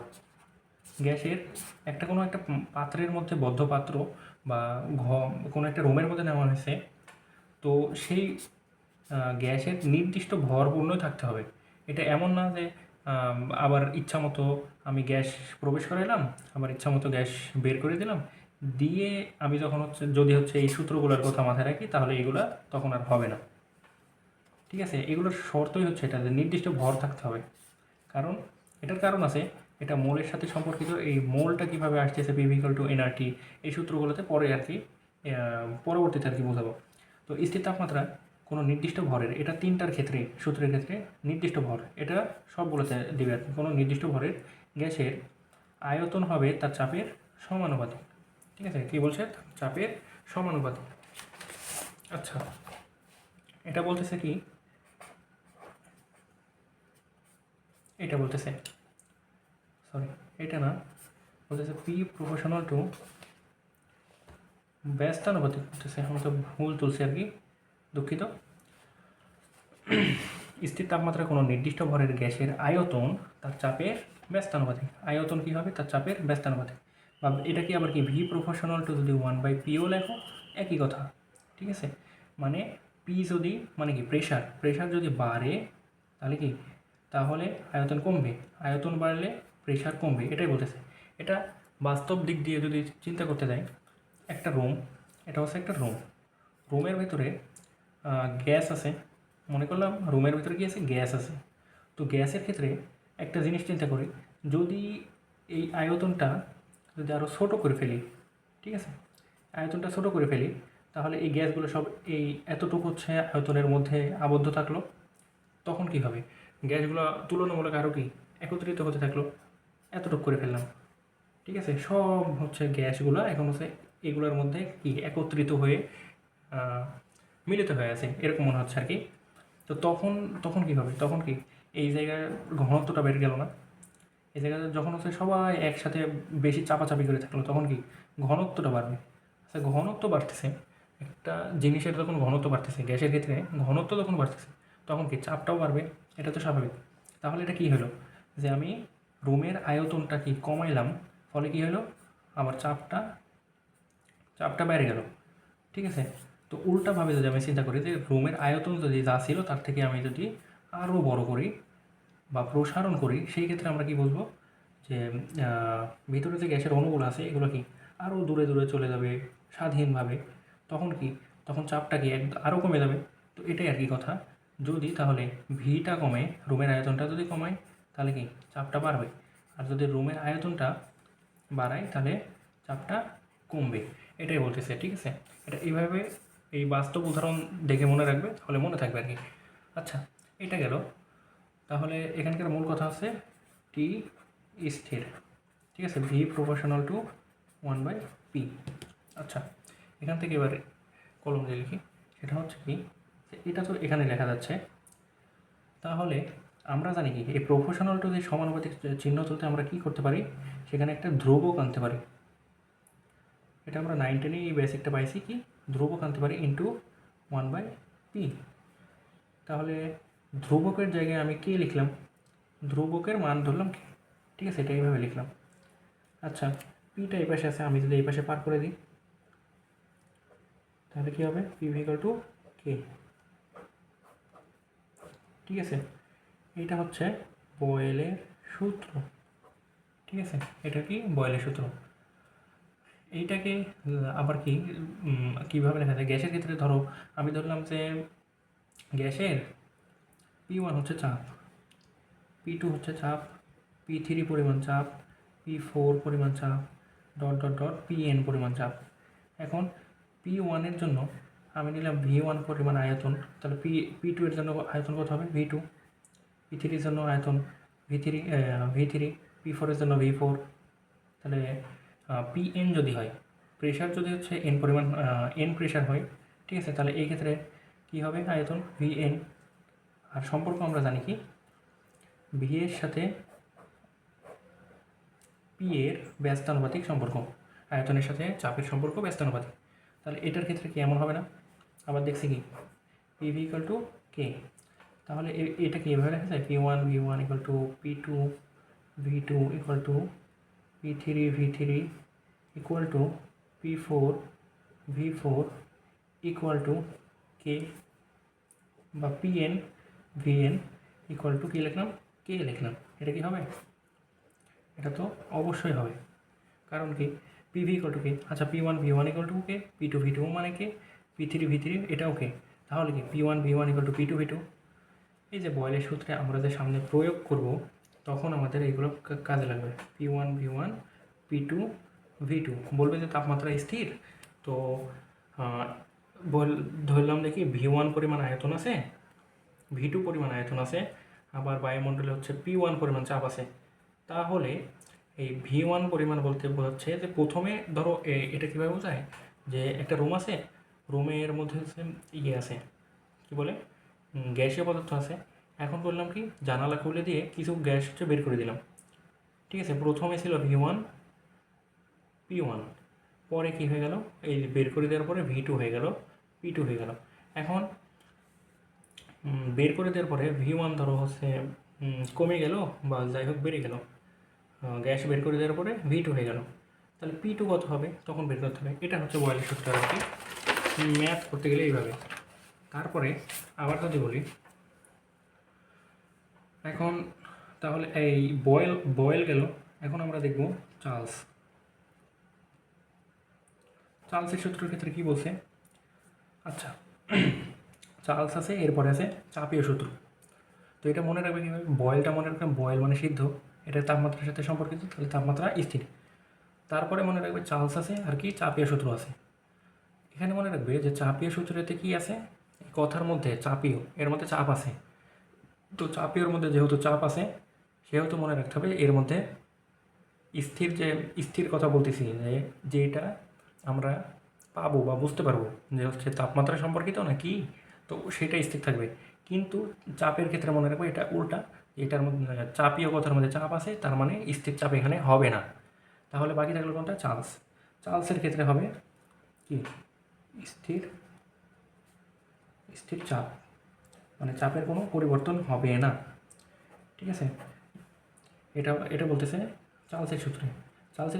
গ্যাসের কোনো একটা পাত্রের মধ্যে, বদ্ধ পাত্র বা কোনো একটা রুমের মধ্যে নেওয়া হয়েছে, তো সেই গ্যাসের নির্দিষ্ট ভরপূর্ণ থাকতে হবে। এটা এমন না যে আবার ইচ্ছা মতো আমি গ্যাস প্রবেশ করাইলাম, আবার ইচ্ছা মতো গ্যাস বের করে দিলাম, দিয়ে আমি যখন যদি এই সূত্রগুলোর কথা মাথায় রাখি, তাহলে এগুলা তখন আর হবে না। ঠিক আছে, এগুলোর শর্তই হচ্ছে এটা যে নির্দিষ্ট ভর থাকতে হবে। কারণ এটার কারণ আছে, এটা মোলের সাথে সম্পর্কিত। এই মোলটা কীভাবে আসতেছে পি ইকুয়াল টু এনআরটি, এই সূত্রগুলোতে পরে পরবর্তীতে বোঝাবো। তো স্থির তাপমাত্রা কোনো নির্দিষ্ট ভরের, এটা তিনটার ক্ষেত্রে, সূত্রের ক্ষেত্রে নির্দিষ্ট ভর, এটা সবগুলোতে দেবে আর কি। কোনো নির্দিষ্ট ভরের গ্যাসের আয়তন হবে তার চাপের সমানুপাতিক। ঠিক আছে, কী বলছে? চাপের সমানুপাতিক। আচ্ছা, এটা বলতেছে কি, এটা বলতেছে, সরি এটা না, বলতেছে পি প্রফেশনাল টু ব্যস্তানুপাতিক বলতেছে। আমরা তো ভুল তুলছি আর কি, দুঃখিত। স্থির তাপমাত্রা কোনো নির্দিষ্ট ভরের গ্যাসের আয়তন তার চাপের ব্যস্তানুপাতিক। আয়তন কী হবে? তার চাপের ব্যস্তানুপাতিক। বা এটা কি আবার কি ভি প্রফেশনাল টু যদি 1/পিও লেখো, একই কথা। ঠিক আছে, মানে পি যদি, মানে কি প্রেশার যদি বাড়ে তাহলে কি, তাহলে আয়তন কমবে, আয়তন বাড়লে প্রেশার কমবে, এটাই বলতেছে। এটা বাস্তব দিক দিয়ে যদি চিন্তা করতে যাই, একটা রুম, এটা হচ্ছে একটা রুমের ভেতরে গ্যাস আছে, মনে করলাম রুমের ভিতরে কি আছে? গ্যাস আছে। তো গ্যাসের ক্ষেত্রে একটা জিনিস চিন্তা করি, যদি এই আয়তনটা যদি আরও ছোটো করে ফেলি, ঠিক আছে, আয়তনটা ছোটো করে ফেলি, তাহলে এই গ্যাসগুলো সব এই এতটুকু আয়তনের মধ্যে আবদ্ধ থাকলো, তখন কি হবে? গ্যাসগুলো তুলনামূলক আরও কি একত্রিত হতে থাকলো, এতটুকু করে ফেললাম। ঠিক আছে, সব গ্যাসগুলো এখন এগুলোর মধ্যে কি একত্রিত হয়ে মিলিত হয়ে আছে, এরকম মনে হচ্ছে আর কি। তো তখন কী হবে? তখন কি এই জায়গায় ঘনত্বটা বেড়ে গেল না? এই জায়গায় যখন সবাই একসাথে বেশি চাপাচাপি করে থাকলো, তখন কি ঘনত্বটা বাড়বে। আচ্ছা, ঘনত্ব বাড়তেছে, একটা জিনিসের যখন ঘনত্ব বাড়তেছে, গ্যাসের ক্ষেত্রে ঘনত্ব যখন বাড়তেছে, তখন কি চাপটাও বাড়বে, এটা তো স্বাভাবিক। তাহলে এটা কী হলো, যে আমি রুমের আয়তনটা কি কমাইলাম, ফলে কী হলো, আবার চাপটা বেড়ে গেল। ঠিক আছে, তো উল্টাভাবে যদি আমি চিন্তা করি যে রুমের আয়তন যদি যা ছিল তার থেকে আমি যদি আরও বড় করি বা প্রসারণ করি, সেই ক্ষেত্রে আমরা কি বলবো, যে ভিতরে যে গ্যাসের অণুগুলো আছে এগুলো কি আরও দূরে দূরে চলে যাবে স্বাধীনভাবে, তখন চাপটা কি আরও কমে যাবে। তো এটাই আর কি কথা। যদি তাহলে ভিটা কমে, রুমের আয়তনটা যদি কমায়, তাহলে কি চাপটা বাড়বে, আর যদি রুমের আয়তনটা বাড়ায় তাহলে চাপটা কমবে, এটাই বলতেছে। ঠিক আছে, এটা এইভাবে এই বাস্তব উদাহরণ দেখে মনে রাখবে, তাহলে মনে থাকবে আর কি। আচ্ছা, এটা গেল। তাহলে এখানকার মূল কথা হচ্ছে টি স্থির। ঠিক আছে, ভি প্রপোর্শনাল টু 1/পি। আচ্ছা, এখান থেকে এবার কলম দিয়ে লিখি, সেটা হচ্ছে কি, এটা তো এখানে লেখা যাচ্ছে। তাহলে আমরা জানি কি, এই প্রপোর্শনাল টু যে সমানুপাতিক চিহ্ন তুলতে আমরা কি করতে পারি, সেখানে একটা ধ্রুবক আনতে পারি। এটা আমরা 9 10 এই বেসিকটা পাইছি কি, ধ্রুবক আনতে পারি ইন্টু 1/পি। তাহলে ধ্রুবকের জায়গায় আমি কি লিখলাম, ধ্রুবকের মান ধরলাম কি। ঠিক আছে, এটা এইভাবে লিখলাম। আচ্ছা, পিটা এই পাশে আছে, আমি যদি এই পাশে পার করে দিই, তাহলে কী হবে, পি ইকুয়াল টু কে। ঠিক আছে, এটা হচ্ছে বয়েলের সূত্র। ঠিক আছে, এটা কি বয়েলের সূত্র। এইটাকে আবার কি কীভাবে লেখা যায়, গ্যাসের ক্ষেত্রে ধরো আমি ধরলাম যে গ্যাসের P1 হচ্ছে চাপ, P2 হচ্ছে চাপ, P3 পরিমাণ চাপ, P4 পরিমাণ চাপ, Pn পরিমাণ চাপ। এখন P1 এর জন্য আমি নিলাম V1 পরিমাণ আয়তন, তাহলে P2 এর জন্য আয়তন কত হবে, V2, P3 এর জন্য আয়তন V3, P4 এর জন্য V4। তাহলে Pn যদি হয়, প্রেশার যদি n পরিমাণ n প্রেশার হয়, ঠিক আছে, তাহলে এই ক্ষেত্রে কী হবে, আয়তন Vn। আর সম্পর্ক আমরা জানি কি, V এর সাথে P এর ব্যস্তানুপাতিক সম্পর্ক, আয়তনের সাথে চাপের সম্পর্ক ব্যস্তানুপাতিক। তাহলে এটার ক্ষেত্রে কি এমন হবে না? আবার দেখছি কি, PV ইকুয়াল টু কে। তাহলে এটা কি এভাবে লেখা যায়, P1 equal to P2 V2 equal to P3 equal to P4 V4 equal to K, বা পিএন ভিএন ইকুয়াল টু কী লিখলাম, কে লিখলাম। এটা কি হবে? এটা তো অবশ্যই হবে, কারণ কি পিভি ইকুয়াল টু কে। আচ্ছা, P1 V1 equal to K, P2 V2 মানে কে, P3 V3 এটাও কে। তাহলে কি P1 V1 equal to P2 V2। এই যে বয়েলের সূত্রে আমরা যে সামনে প্রয়োগ করব, তখন আমাদের এইগুলো কাজে লাগবে। P1 V1 P2 V2 বলবে যে তাপমাত্রা স্থির, তো ধরলাম দেখি V1 পরিমাণ আয়তন আছে, V2 পরিমাণ আয়তন আছে, আবার বায়ুমণ্ডলে হচ্ছে P1 পরিমাণ চাপ আছে। তাহলে এই V1 পরিমাণ বলতে বোঝাচ্ছে যে প্রথমে ধরো এটা কীভাবে বোঝায়, যে একটা রুম আছে, রুমের মধ্যে হচ্ছে ইয়ে আছে, কী বলে, গ্যাসীয় পদার্থ আছে। এখন বললাম কি, জানালা খুলে দিয়ে কিছু গ্যাস হচ্ছে বের করে দিলাম। ঠিক আছে, প্রথমে ছিল V1 P1, পরে কি হয়ে গেল, এই বের করে দেওয়ার পরে V2 হয়ে গেল, P2 হয়ে গেল। এখন বের করে দেওয়ার পরে V1 ধরো হচ্ছে কমে গেল, বা যাই হোক বেড়ে গেল, গ্যাস বের করে দেওয়ার পরে V2 হয়ে গেল। তাহলে P2 কত হবে তখন বের করতে হবে। এটা হচ্ছে বয়েলের সূত্র আর কি, ম্যাথ করতে গেলে এইভাবে। তারপরে আবার যদি বলি, এখন তাহলে এই বয়েল গেল, এখন আমরা দেখব চার্লসের সূত্রের ক্ষেত্রে কি বলছে। আচ্ছা, চার্লস আছে, এরপরে আছে চাপীয় সূত্র। তো এটা মনে রাখবে কীভাবে, বয়েলটা মনে রাখবে, বয়েল মানে সিদ্ধ, এটা তাপমাত্রার সাথে সম্পর্কিত, তাহলে তাপমাত্রা স্থির। তারপরে মনে রাখবে চার্লস আছে আর কি চাপীয় সূত্র আছে। এখানে মনে রাখবে যে চাপীয় সূত্রেতে কি আছে, কথার মধ্যে চাপীয়, এর মধ্যে চাপ আছে। তো চাপীয়র মধ্যে যেহেতু চাপ আছে, সেহেতু মনে রাখতে হবে এর মধ্যে স্থির কথা বলতেছি, যেটা আমরা পাবো বা বুঝতে পারবো যে হচ্ছে তাপমাত্রা সম্পর্কিত নাকি, তো সেটা স্থির থাকবে। কিন্তু চাপের ক্ষেত্রে মনে রাখবো এটা উল্টা, এটার মধ্যে চাপীয় কথার মধ্যে চাপ আছে, তার মানে স্থির চাপ এখানে হবে না। তাহলে বাকি থাকলো কোনটা, চার্লসের ক্ষেত্রে হবে কি, স্থির চাপ, মানে চাপের কোনো পরিবর্তন হবে না। ঠিক আছে, এটা বলতেছে চার্লসের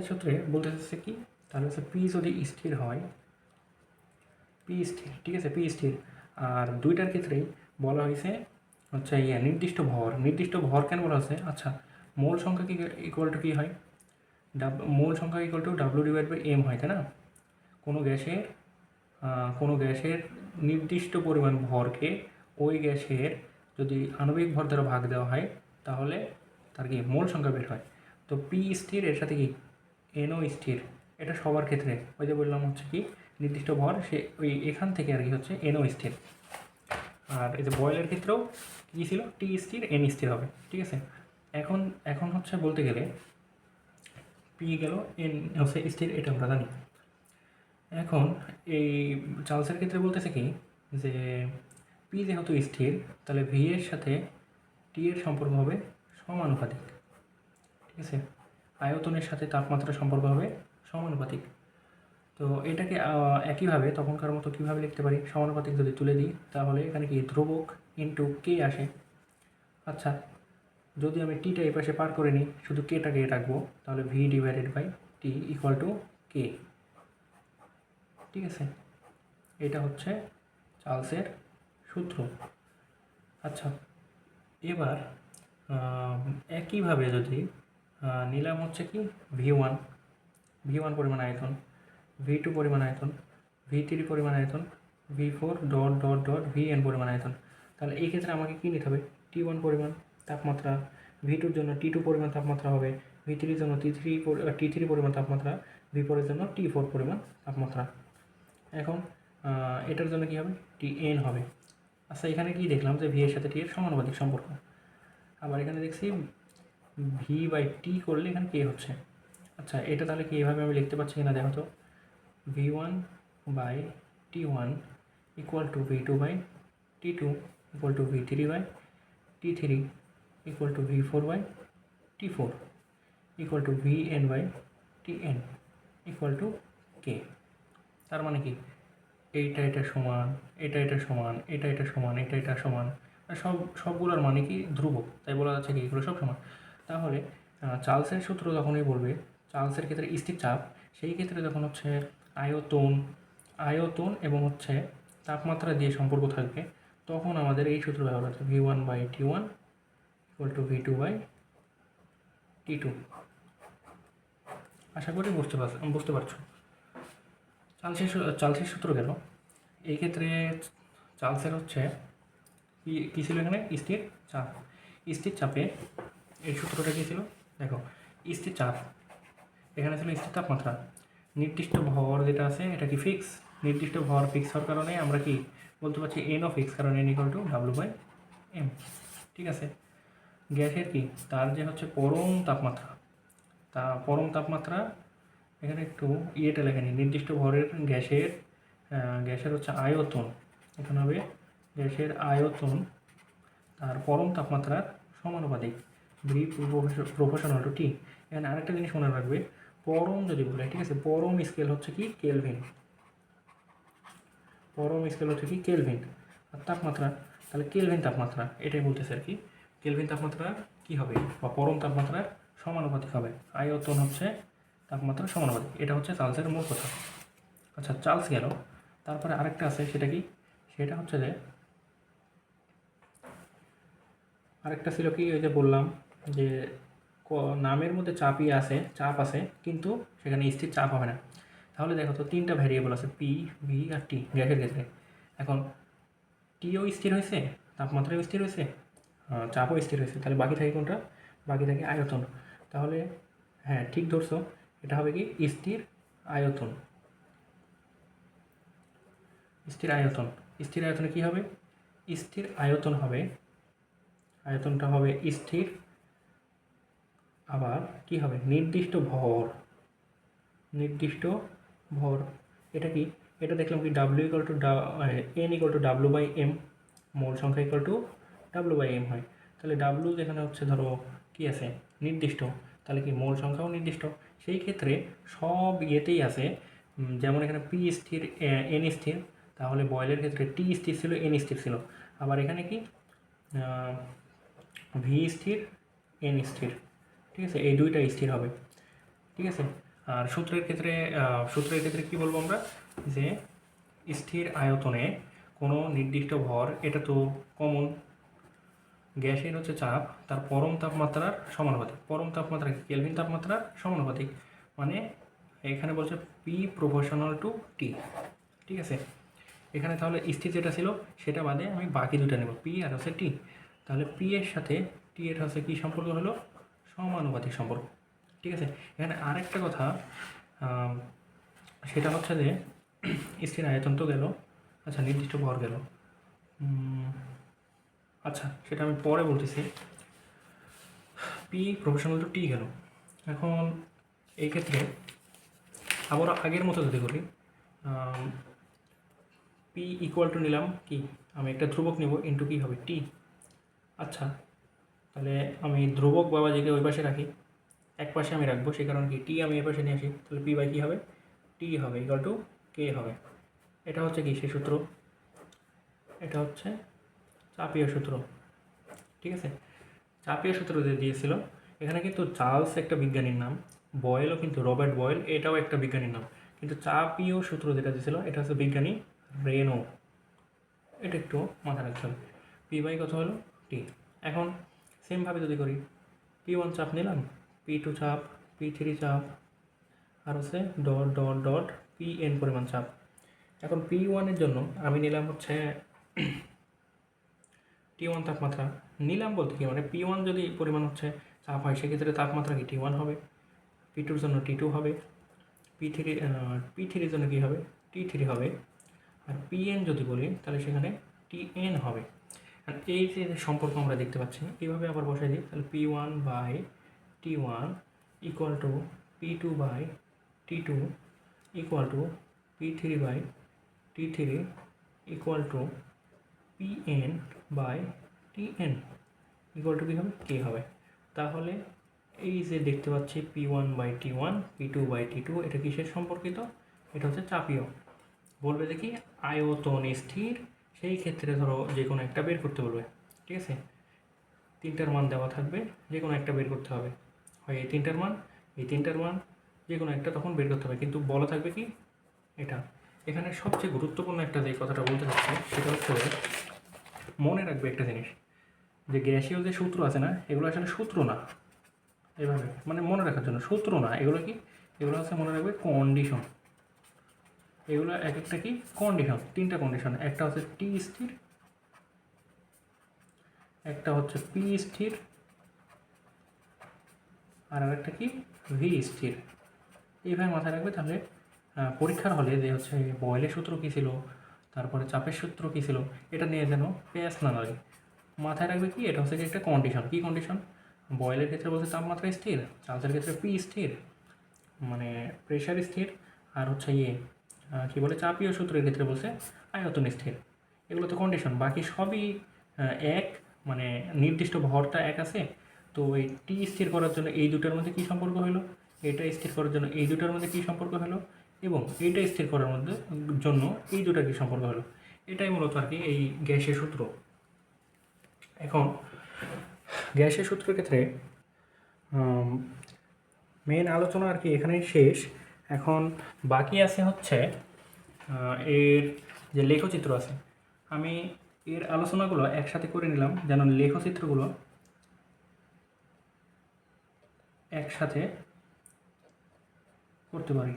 সূত্রে বলতেছে কি, তাহলে হচ্ছে পি যদি স্থির হয়, পি স্থির, ঠিক আছে, পি স্থির। আর দুইটার ক্ষেত্রেই বলা হয়েছে হচ্ছে নির্দিষ্ট ভর কেন বলা হচ্ছে। আচ্ছা, মোল সংখ্যা কি ইকুয়াল টু কী হয়, মোল সংখ্যা ইকুয়াল টু W/M হয়, তাই না? কোনো গ্যাসের নির্দিষ্ট পরিমাণ ভরকে ওই গ্যাসের যদি আণবিক ভর দ্বারা ভাগ দেওয়া হয়, তাহলে তার কি মোল সংখ্যা বের হয়। তো পি স্থির, এর সাথে কি এনও স্থির, এটা সবার ক্ষেত্রে, ওই যে বললাম হচ্ছে কি নির্দিষ্ট ভর, সে ওই এখান থেকে আর কি হচ্ছে এনও স্থির। আর এই যে বয়েলের ক্ষেত্রেও কী ছিল, টি স্থির এন স্থির হবে। ঠিক আছে, এখন হচ্ছে বলতে গেলে পি গেল, এন হচ্ছে স্থির, এটা আমরা জানি। এখন এই চার্লসের ক্ষেত্রে বলতেছে কি, যে পি যেহেতু স্থির, তাহলে ভি এর সাথে টি এর সম্পর্ক হবে সমানুপাতিক। ঠিক আছে, আয়তনের সাথে তাপমাত্রার সম্পর্ক হবে সমানুপাতিক। তো এটাকে একইভাবে তখনকার মতো কীভাবে লিখতে পারি, সমানুপাতিক যদি তুলে দিই, তাহলে এখানে কি ধ্রুবক ইন্টু কে আসে। আচ্ছা, যদি আমি টিটা এই পাশে পার করে নিই, শুধু কেটাকে রাখবো, তাহলে V/T ইকুয়াল টু কে। ঠিক আছে, এটা হচ্ছে চার্লসের সূত্র। আচ্ছা, এবার একইভাবে যদি নিলাম হচ্ছে কি V1 পরিমাণ আয়তন, V2 পরিমাণ আয়তন, V3 পরিমাণ আয়তন, V4 Vn পরিমাণ আয়তন, তাহলে এই ক্ষেত্রে আমাকে কী নিতে হবে, T1 পরিমাণ তাপমাত্রা, V2-র জন্য T2 পরিমাণ তাপমাত্রা হবে, V3-র জন্য T3 পরিমাণ তাপমাত্রা, V4-এর জন্য T4 পরিমাণ তাপমাত্রা। এখন এটার জন্য কী হবে, Tn হবে। আচ্ছা, এখানে কি দেখলাম যে ভি এর সাথে টি এর সমানুপাতিক সম্পর্ক। আবার এখানে দেখছি V/T করলে এখানে কে হচ্ছে। আচ্ছা, এটা তাহলে কি এইভাবে আমি লিখতে পারছি কিনা দেখো তো, V1/T1 equal to V2/T2 equal to V3/T3 equal to V4/T4 equal to Vn/Tn equal to K. তার মানে কি, এটা সমান, এটা সমান, এটা সমান, এটা সমান, সবগুলোর মানে কি ধ্রুবক, তাই বলা যাচ্ছে কি এগুলো সব সমান। তাহলে চার্লসের সূত্র যখনই বলবে, চার্লসের ক্ষেত্রে স্থির চাপ, সেই ক্ষেত্রে যখন হচ্ছে আয়তন এবং হচ্ছে তাপমাত্রা দিয়ে সম্পর্ক থাকবে, তখন আমাদের এই সূত্র ব্যবহার হচ্ছে V1/T1 = V2/T2। আশা করি বুঝতে পারছো। চার্লসের সূত্র গেল। এই ক্ষেত্রে চার্লসের হচ্ছে কী ছিল এখানে? স্থির চাপ। স্থির চাপে এই সূত্রটা কী ছিল দেখো, স্থির চাপ, এখানে ছিল স্থির তাপমাত্রা, নির্দিষ্ট ভর যেটা আছে এটা কি ফিক্স, নির্দিষ্ট ভর ফিক্স হওয়ার কারণে আমরা কি বলতে পারছি n অফ x, কারণ n = W/m। ঠিক আছে। গ্যাসের কি তার যে হচ্ছে পরম তাপমাত্রা, পরম তাপমাত্রা এখানে একটু ইয়েটা লেখা নিই, নির্দিষ্ট ভরের গ্যাসের হচ্ছে আয়তন, এখানে হবে গ্যাসের আয়তন তার পরম তাপমাত্রার সমানুপাতিক, V প্রপোর্শনাল টু T। এখানে আরেকটা জিনিস মনে রাখবে, পরম যদি বলে, ঠিক আছে, পরম স্কেল হচ্ছে কি কেলভিন, পরম স্কেল হচ্ছে কি কেলভিন, আর তাপমাত্রা তাহলে কেলভিন তাপমাত্রা, এটাই বলতেছে আর কি। কেলভিন তাপমাত্রা কি হবে বা পরম তাপমাত্রার সমানুপাতিক হবে, আয়তন হচ্ছে তাপমাত্রার সমানুপাতিক। এটা হচ্ছে চার্লসের মূল কথা। আচ্ছা, চার্লস গেল, তারপরে আরেকটা আছে, সেটা কি? সেটা হচ্ছে যে আরেকটা ছিল কি, ওই যে বললাম যে নামের মধ্যে চাপ আছে কিন্তু সেখানে স্থির চাপ হবে না। তাহলে দেখো তো, তিনটা ভ্যারিয়েবল আছে, পি, ভি আর টি গ্যাসের ক্ষেত্রে। এখন টিও স্থির হয়েছে, তাপমাত্রাও স্থির হয়েছে, চাপও স্থির হয়েছে, তাহলে বাকি থাকে কোনটা? বাকি থাকে আয়তন। তাহলে হ্যাঁ, ঠিক ধরছো, এটা হবে কি স্থির আয়তন। স্থির আয়তন, স্থির আয়তনে কী হবে? স্থির আয়তন হবে, আয়তনটা হবে স্থির, আবার কি হবে? নির্দিষ্ট ভর, নির্দিষ্ট ভর। এটা কি? এটা দেখলাম কি n = W/m, মোল সংখ্যা W/m হয়। তাহলে W যেখানে হচ্ছে ধরো কি আছে? নির্দিষ্ট, তাহলে কি মোল সংখ্যাও নির্দিষ্ট। সেই ক্ষেত্রে সব ইয়েতেই আছে, যেমন এখানে P স্থির, n স্থির, তাহলে বয়েলের ক্ষেত্রে T স্থির ছিল, n স্থির ছিল। আবার এখানে কি V স্থির, n স্থির, ঠিক আছে, এই দুইটা স্থির হবে। ঠিক আছে। আর সূত্রের ক্ষেত্রে কি বলবো আমরা? যে স্থির আয়তনে কোনো নির্দিষ্ট ভর, এটা তো কমন, গ্যাসের হচ্ছে চাপ তার পরম তাপমাত্রার সমানুপাতিক, পরম তাপমাত্রা কি কেলভিন তাপমাত্রার সমানুপাতিক, মানে এখানে বলছে পি প্রপোর্শনাল টু টি। ঠিক আছে। এখানে তাহলে স্থির যেটা ছিল সেটা বাদে আমি বাকি দুটো নেব, পি আর হচ্ছে টি। তাহলে পি এর সাথে টি এর হচ্ছে কী সম্পর্ক হলো? সমানুপাতিক সম্পর্ক। ঠিক আছে। এখানে আরেকটা কথা, সেটা হচ্ছে যে স্থির আয়তন তো গেল, আচ্ছা নির্দিষ্ট ভর গেল, আচ্ছা সেটা আমি পরে বলতেছি। পি প্রফেশনাল টু টি গেল। এখন এই ক্ষেত্রে আবার আগের মতো যদি করি, পি = নিলাম কি, আমি একটা ধ্রুবক নেব, ইন্টু কী হবে? টি। আচ্ছা, তাহলে আমি ধ্রুবক বাবাজিকে ওই পাশে রাখি, এক পাশে আমি রাখবো, সেই কারণে কি টি আমি এ পাশে নিয়ে আসি, তাহলে পি বাই কী হবে? টি হবে = কে হবে। এটা হচ্ছে কি সেই সূত্র, এটা হচ্ছে চাপীয় সূত্র। ঠিক আছে। চাপীয় সূত্র যে দিয়েছিল, এখানে কিন্তু চার্লস একটা বিজ্ঞানীর নাম, বয়েলও কিন্তু, রবার্ট বয়েল এটাও একটা বিজ্ঞানীর নাম, কিন্তু চাপীয় সূত্র যেটা দিয়েছিল এটা হচ্ছে বিজ্ঞানী রেনো। এটা একটু মাথায় রাখতে হবে। পি বাই কত হলো? টি। এখন সেমভাবে যদি করি, P1 চাপ নিলাম, P2 চাপ, P3 চাপ, আর হচ্ছে ডট Pn পরিমাণ চাপ। এখন P1 এর জন্য আমি নিলাম হচ্ছে T1 তাপমাত্রা। নিলাম বলতে কি, মানে P1 যদি পরিমাণ হচ্ছে চাপ হয়, সেক্ষেত্রে তাপমাত্রা কি T1 হবে, P2 এর জন্য T2 হবে, P3 এর জন্য কী হবে? T3 হবে, আর Pn যদি বলি তাহলে সেখানে Tn হবে। আর এই যে সম্পর্ক আমরা দেখতে পাচ্ছি, এইভাবে আবার বসাই দিই, তাহলে P1/T1 = P2/T2 = P3/T3 = Pn/Tn = কী হবে? কে হবে। তাহলে এই যে দেখতে পাচ্ছি P1/T1, P2/T2, এটা কিসের সম্পর্কিত? এটা হচ্ছে চাপীয়। বলবে দেখি আয়তন স্থির, সেই ক্ষেত্রে ধরো যে কোনো একটা বের করতে বলবে। ঠিক আছে। তিনটার মান দেওয়া থাকবে, যে কোনো একটা বের করতে হবে, হয় এই তিনটার মান, যে কোনো একটা তখন বের করতে হবে, কিন্তু বলা থাকবে কি এটা। এখানে সবচেয়ে গুরুত্বপূর্ণ একটা যে কথাটা বলতে চাচ্ছি সেটা হচ্ছে মনে রাখবে একটা জিনিস, যে গ্যাসীয় যে সূত্র আছে না, এগুলো আসলে সূত্র না। এভাবে মানে মনে রাখার জন্য সূত্র না, এগুলো কি, এগুলো হচ্ছে মনে রাখবে কন্ডিশন। এগুলো এক একটা কি কন্ডিশন, তিনটা কন্ডিশন, একটা হচ্ছে টি স্থির, একটা হচ্ছে পি স্থির, আর আরেকটা কি ভি স্থির। এইভাবে মাথায় রাখবে, তাহলে পরীক্ষার হলে যে হচ্ছে বয়েলের সূত্র কী ছিল, তারপরে চাপের সূত্র কী ছিল, এটা নিয়ে যেন পেঁয়াজ না লাগে। মাথায় রাখবে কি, এটা হচ্ছে একটা কন্ডিশন। কী কন্ডিশন? বয়েলের ক্ষেত্রে বলছে তাপমাত্রা স্থির, চার্জের ক্ষেত্রে পি স্থির, মানে প্রেশার স্থির, আর হচ্ছে কী বলে চাপীয় সূত্রের ক্ষেত্রে বলছে আয়তন স্থির। এগুলো তো কন্ডিশন, বাকি সবই এক, মানে নির্দিষ্ট ভরটা এক আছে। তো এই টি স্থির করার জন্য এই দুটার মধ্যে কী সম্পর্ক হলো, এটা স্থির করার জন্য এই দুটার মধ্যে কী সম্পর্ক হলো, এবং এইটা স্থির করার মধ্যে জন্য এই দুটার কী সম্পর্ক হলো, এটাই মূলত আর কি এই গ্যাসের সূত্র। এখন গ্যাসের সূত্রের ক্ষেত্রে মেন আলোচনা আর কি এখানেই শেষ। এখন বাকি আছে হচ্ছে এর যে লেখচিত্র আছে, আমি এর আলোচনাগুলো একসাথে করে নিলাম যেন লেখচিত্রগুলো একসাথে করতে পারি।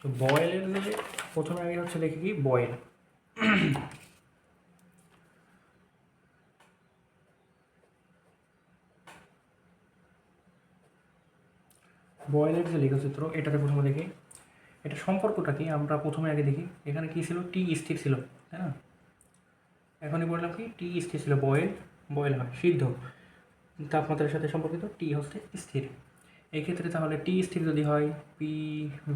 তো বয়েলের যে প্রথমে আগে হচ্ছে লিখি কি বয়েল। বয়েলের যে লেখচিত্র, এটাতে প্রথমে দেখি এটা সম্পর্কটা কি, আমরা প্রথমে আগে দেখি এখানে কী ছিল, টি স্থির ছিল, তাই না? এখনই বললাম কি টি স্থির ছিল, বয়েল বয়েল হয় সিদ্ধ, তাপমাত্রার সাথে সম্পর্কিত, টি হচ্ছে স্থির। এই ক্ষেত্রে তাহলে টি স্থির যদি হয়, পি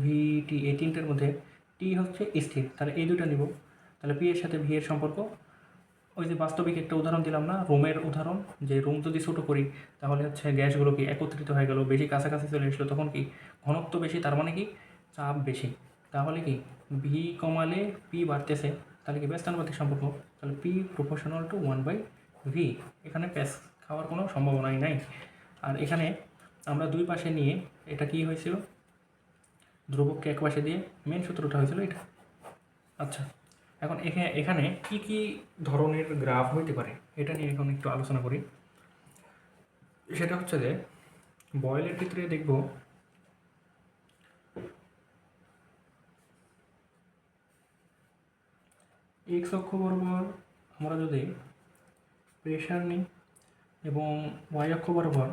ভি টি এই তিনটের মধ্যে টি হচ্ছে স্থির, তাহলে এই দুটো নিব। তাহলে পি এর সাথে ভি এর সম্পর্ক, ওই যে বাস্তবিক একটা উদাহরণ দিলাম না, রুমের উদাহরণ, যে রুম যদি ছোটো করি তাহলে হচ্ছে গ্যাসগুলো কি একত্রিত হয়ে গেল, বেশি কাছাকাছি চলে এসলো, তখন কি ঘনত্ব বেশি, তার মানে কি চাপ বেশি। তাহলে কি ভি কমালে পি বাড়তেছে, তাহলে কি ব্যস্তানুপাতিক সম্পর্ক, তাহলে পি প্রপোর্শনাল টু 1/v। এখানে প্যাস খাওয়ার কোনো সম্ভাবনাই নাই। আর এখানে আমরা দুই পাশে নিয়ে এটা কি হয়েছিল, ধ্রুবককে এক পাশে দিয়ে মেন সূত্রটা হয়েছিল এটা। আচ্ছা, এখন এখানে কি কি ধরনের গ্রাফ হইতে পারে এটা নিয়ে এখন একটু আলোচনা করি। সেটা হচ্ছে যে বয়েলের ক্ষেত্রে দেখব এক্স অক্ষ বরাবর আমরা যদি প্রেশার নিই এবং ওয়াই অক্ষ বরাবর,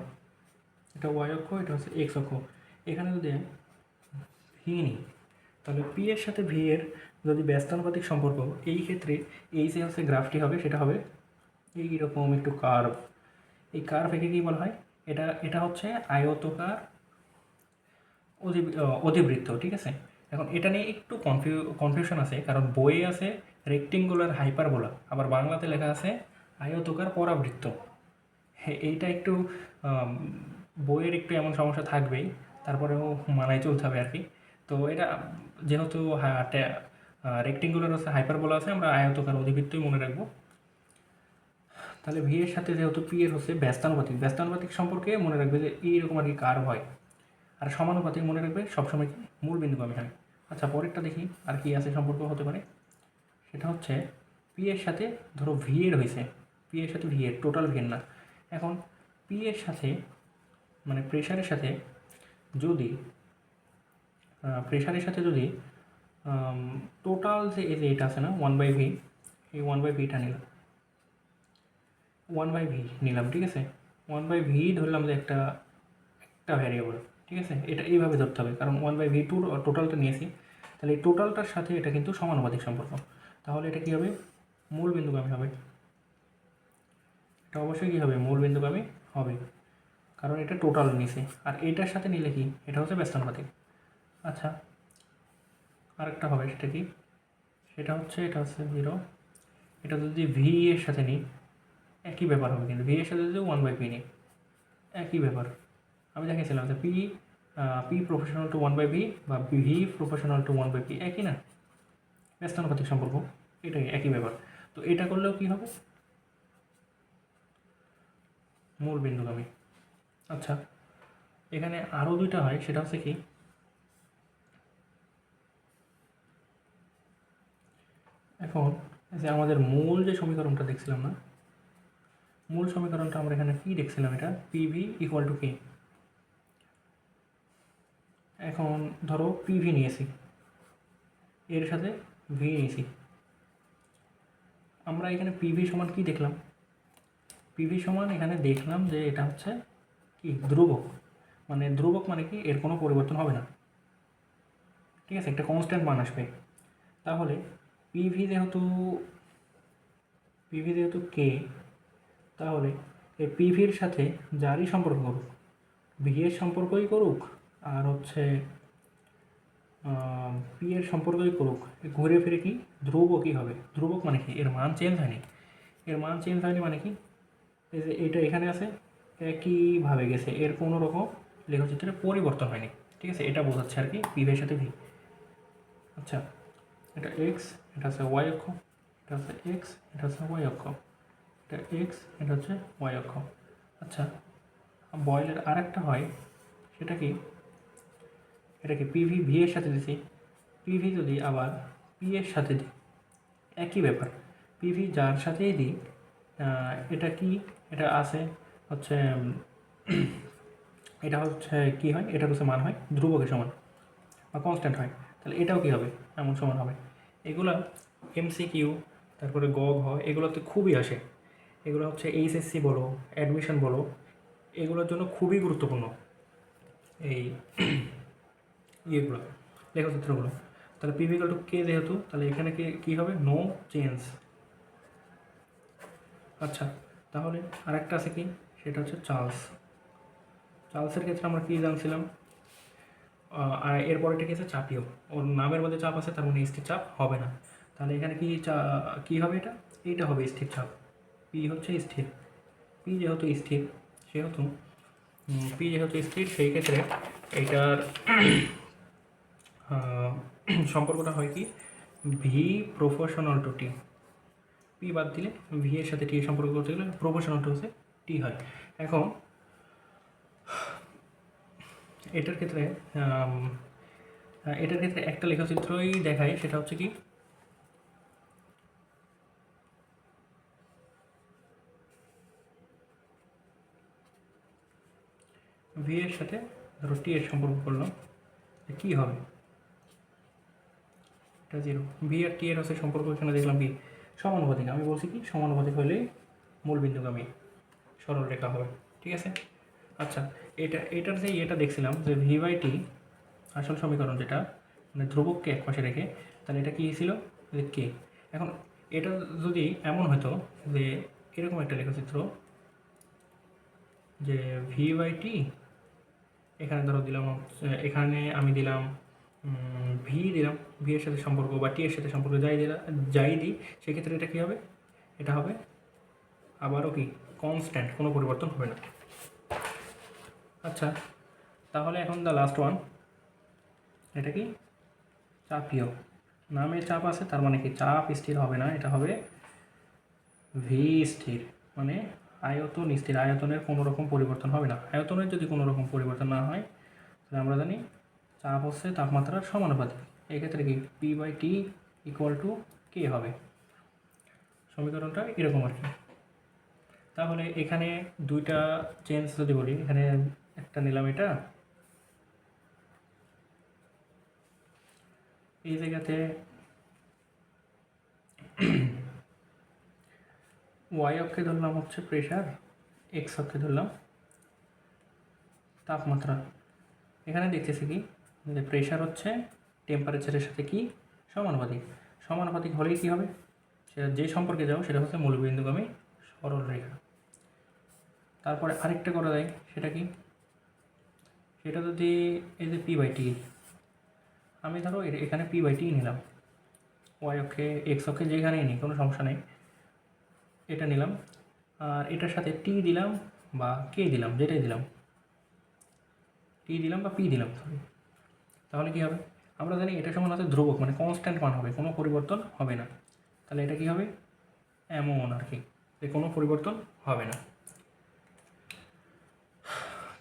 এটা ওয়াই অক্ষ, এটা হচ্ছে এক্স অক্ষ, এখানে যদি ভি নিই, তাহলে পি এর সাথে ভি এর যদি ব্যস্তানুপাতিক সম্পর্ক, এই ক্ষেত্রে এই যে হচ্ছে গ্রাফটি হবে সেটা হবে এইরকম একটু কার্ভ। এই কার্ভ একে কী বলা হয়, এটা হচ্ছে আয়তকার অধিবৃত্ত, ঠিক আছে। এখন এটা নিয়ে একটু কনফিউশন আছে, কারণ বইয়ে আছে রেক্টেঙ্গুলার হাইপারবোলা, আবার বাংলাতে লেখা আছে আয়তকার পরাবৃত্ত। হ্যাঁ, এইটা একটু বইয়ের একটু এমন সমস্যা থাকবেই, তারপরেও মানায় চলতে হবে আর কি। তো এটা যেহেতু রেক্টেঙ্গুলার আছে হাইপারবোলা আছে, আমরা আয়তকার অধিবৃত্তই মনে রাখবো। তাহলে ভি এর সাথে যেহেতু পি এর হচ্ছে ব্যস্তানুপাতিক, ব্যস্তানুপাতিক সম্পর্কে মনে রাখবে যে এইরকম আর কি কার্ভ হয়। আর সমানুপাতিক মনে রাখবে সবসময় কি মূল বিন্দুগামী হয়। আচ্ছা, পরেরটা দেখি আর কি আছে সম্পর্ক হতে পারে। সেটা হচ্ছে পি এর সাথে ধরো ভি এর হয়েছে, পি এর সাথে ভি এর, টোটাল ভি এর না। এখন পি এর সাথে মানে প্রেশারের সাথে যদি টোটাল যে এই যে এটা আছে না 1/v, এই 1/vটা নিলাম, 1/v নিলাম, ঠিক আছে। 1/v ধরলাম যে একটা ভ্যারিয়েবল, ঠিক আছে। এটা এইভাবে ধরতে হবে, কারণ 1/v টোটালটা নিয়েছি, তাহলে এই টোটালটার সাথে এটা কিন্তু সমানুপাতিক সম্পর্ক। তাহলে এটা কী হবে, মূল বিন্দুগামী হবে। এটা অবশ্যই কী হবে, মূল বিন্দুগামী হবে, কারণ এটা টোটাল নিয়েছে। আর এটার সাথে নিলে কি, এটা হচ্ছে ব্যস্তানুপাতিক। আচ্ছা, আরেকটা হবে, সেটা কি, এটা হচ্ছে 0। এটা যদি ভি এর সাথে নিই একই ব্যাপার হবে, কিন্তু ভি এর সাথে যদি 1/v নিই একই ব্যাপার। আমি দেখেছিলাম যে পি প্রফেশনাল টু 1/v বা ভি প্রফেশনাল টু 1/p একই না, ব্যস্তানুপাতিক সম্পর্ক, এটাই একই ব্যাপার। তো এটা করলেও কী হবে, মূল বিন্দুগামী। আচ্ছা, এখানে আরও দুইটা হয়, সেটা হচ্ছে কি, এখন যে আমাদের মূল যে সমীকরণটা দেখছিলাম না, মূল সমীকরণটা আমরা এখানে কি দেখছিলাম, এটা পিভি ইকুয়াল টু কে। এখন ধরো পিভি নিয়েছি, এর সাথে ভি নিয়েছি, আমরা এখানে পিভি সমান কি দেখলাম, পিভি সমান এখানে দেখলাম যে এটা হচ্ছে কি ধ্রুবক, মানে ধ্রুবক মানে কি এর কোনো পরিবর্তন হবে না, ঠিক আছে, একটা কনস্ট্যান্ট মান আসবে। তাহলে পিভি যেহেতু কে, তাহলে এই পিভির সাথে যারই সম্পর্ক করুক, ভি এর সম্পর্কই করুক আর হচ্ছে পি এর সম্পর্কই করুক, ঘুরে ফিরে কি ধ্রুবকই হবে। ধ্রুবক মানে কি এর মান চেঞ্জ হয়নি, এর মান চেঞ্জ হয়নি মানে কি, এই যে এটা এখানে আছে একইভাবে গেছে, এর কোনো রকম লেখচিত্রে পরিবর্তন হয়নি, ঠিক আছে, এটা বোঝাচ্ছে আর কি পিভের সাথে ভি। আচ্ছা, এটা এক্স, এটা হচ্ছে ওয়াই অক্ষ, এটা হচ্ছে এক্স, এটা হচ্ছে ওয়াই অক্ষ, এটা এক্স, এটা হচ্ছে ওয়াই অক্ষ। আচ্ছা, বয়েলের আর একটা হয়, সেটা কি, এটা কি পিভি ভি এর সাথে দিছি, পিভি যদি আবার পি এর সাথে দিই, একই ব্যাপার, পিভি যার সাথেই দিই, এটা কি, এটা আছে হচ্ছে এটা হচ্ছে কি হয়, এটা হচ্ছে মান হয় ধ্রুবকের সমান বা কনস্ট্যান্ট হয়, তাহলে এটাও কী হবে, এমন সমান হবে। এগুলা এমসিকিউ, তারপরে গ ঘ, এগুলোতে খুবই আসে, এগুলো হচ্ছে এইচএসসি বলো, অ্যাডমিশন বলো, এগুলোর জন্য খুবই গুরুত্বপূর্ণ এই ইয়েগুলো, লেখচিত্রগুলো। তাহলে পিভিকাল টু কে যেহেতু, তাহলে এখানে কী হবে, নো চেঞ্জ। আচ্ছা, তাহলে আরেকটা আছে কি, সেটা হচ্ছে চার্লসের ক্ষেত্রে আমরা কী জানছিলাম, আর এরপরেটা কি আছে, চাপীয়, ওর নামের মধ্যে চাপ আছে, তার মানে স্থির চাপ হবে না। তাহলে এখানে কী হবে, এইটা হবে স্থির চাপ, পি হচ্ছে স্থির, পি যেহেতু স্থির, সেহেতু পি যেহেতু স্থির, সেই ক্ষেত্রে এইটার সম্পর্কটা হয় কি, V proportional to T, P বাদ দিলে ভি এর সাথে টি এর সম্পর্ক করতে গেলে প্রপোর্শনাল টু হচ্ছে টি হয়। এখন এটার ক্ষেত্রে একটা লেখচিত্রই দেখায়, সেটা হচ্ছে কি, ভি এর সাথে ধরো টি এর সম্পর্ক করলাম, কী হবে, এটা জিরো, ভি আর টি এর হচ্ছে সম্পর্ক, এখানে দেখলাম কি সমানুপাতিক, আমি বলছি কি সমানুপাতিক হলেই মূলবিন্দুগামী সরল রেখা হবে, ঠিক আছে। আচ্ছা, এটার যে এটা দেখছিলাম যে ভি বাই টি আসল সমীকরণ, যেটা মানে ধ্রুবককে এক পাশে রেখে, তাহলে এটা কী ছিল যে কে। এখন এটা যদি এমন হতো যে এরকম একটা লেখচিত্র, যে ভি বাই টি, এখানে ধরো দিলাম এখানে আমি দিলাম ভি দিলাম, ভি এর সাথে সম্পর্ক বা টি এর সাথে সম্পর্ক যাই দিই, সেক্ষেত্রে এটা কী হবে, এটা হবে আবারও কি কনস্ট্যান্ট, কোনো পরিবর্তন হবে না। আচ্ছা, তাহলে এখন দ্য লাস্ট ওয়ান, এটা কি চাপীয়, নামে চাপ আছে, তার মানে কি চাপ স্থির হবে না, এটা হবে ভি স্থির, মানে আয়তন স্থির, আয়তনের কোনো রকম পরিবর্তন হবে না। আয়তনের যদি কোনো রকম পরিবর্তন না হয়, তাহলে আমরা জানি চাপ হচ্ছে তাপমাত্রার সমানুপাতিক, এক্ষেত্রে কি P by T equal to K হবে, সমীকরণটা এরকম আর কি। তাহলে এখানে দুইটা চেঞ্জ যদি বলি, এখানে একটা নিলাম, এটা এই জায়গাতে ওয়াই অক্ষে ধরলাম হচ্ছে প্রেশার, এক্স অক্ষে ধরলাম তাপমাত্রা। এখানে দেখতেছি কি যে প্রেশার হচ্ছে টেম্পারেচারের সাথে কি সমানুপাতিক, সমানুপাতিক হলেই কী হবে, সেটা যে সম্পর্কে যাও সেটা হচ্ছে মূলবিন্দুগামী সরল রেখা। তারপরে আরেকটা করা যায়, সেটা কি, সেটা যদি এই যে পি বাই টি, আমি ধরো এখানে পি বাই টি নিলাম, ওয়াই অক্ষে এক্স অক্ষে যেখানেই নিই কোনো সমস্যা নেই, এটা নিলাম, আর এটার সাথে টি দিলাম বা কে দিলাম, যেটাই দিলাম, টি দিলাম বা পি দিলাম, সরি, তাহলে কী হবে, আমরা জানি এটা সমান হচ্ছে ধ্রুবক, মানে কনস্ট্যান্ট মান হবে, কোনো পরিবর্তন হবে না। তাহলে এটা কী হবে, এমন আর কি, যে কোনো পরিবর্তন হবে না।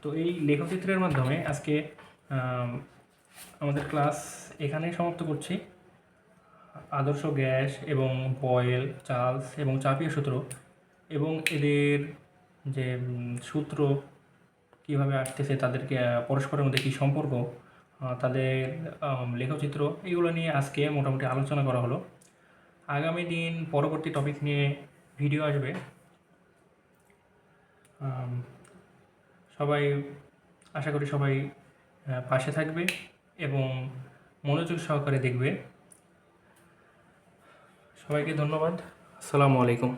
তো এই লেখচিত্রের মাধ্যমে আজকে আমাদের ক্লাস এখানেই সমাপ্ত করছি। আদর্শ গ্যাস এবং বয়েল, চার্লস এবং চাপীয় সূত্র এবং এদের যে সূত্র কীভাবে আসতেছে, তাদেরকে পরস্পরের মধ্যে কী সম্পর্ক, তাদের লেখচিত্র, এগুলো নিয়ে আজকে মোটামুটি আলোচনা করা হলো। আগামী দিন পরবর্তী টপিক নিয়ে ভিডিও আসবে। সবাই আশা করি সবাই পাশে থাকবে এবং মনোযোগ সহকারে দেখবে। সবাইকে ধন্যবাদ। আসসালামু আলাইকুম।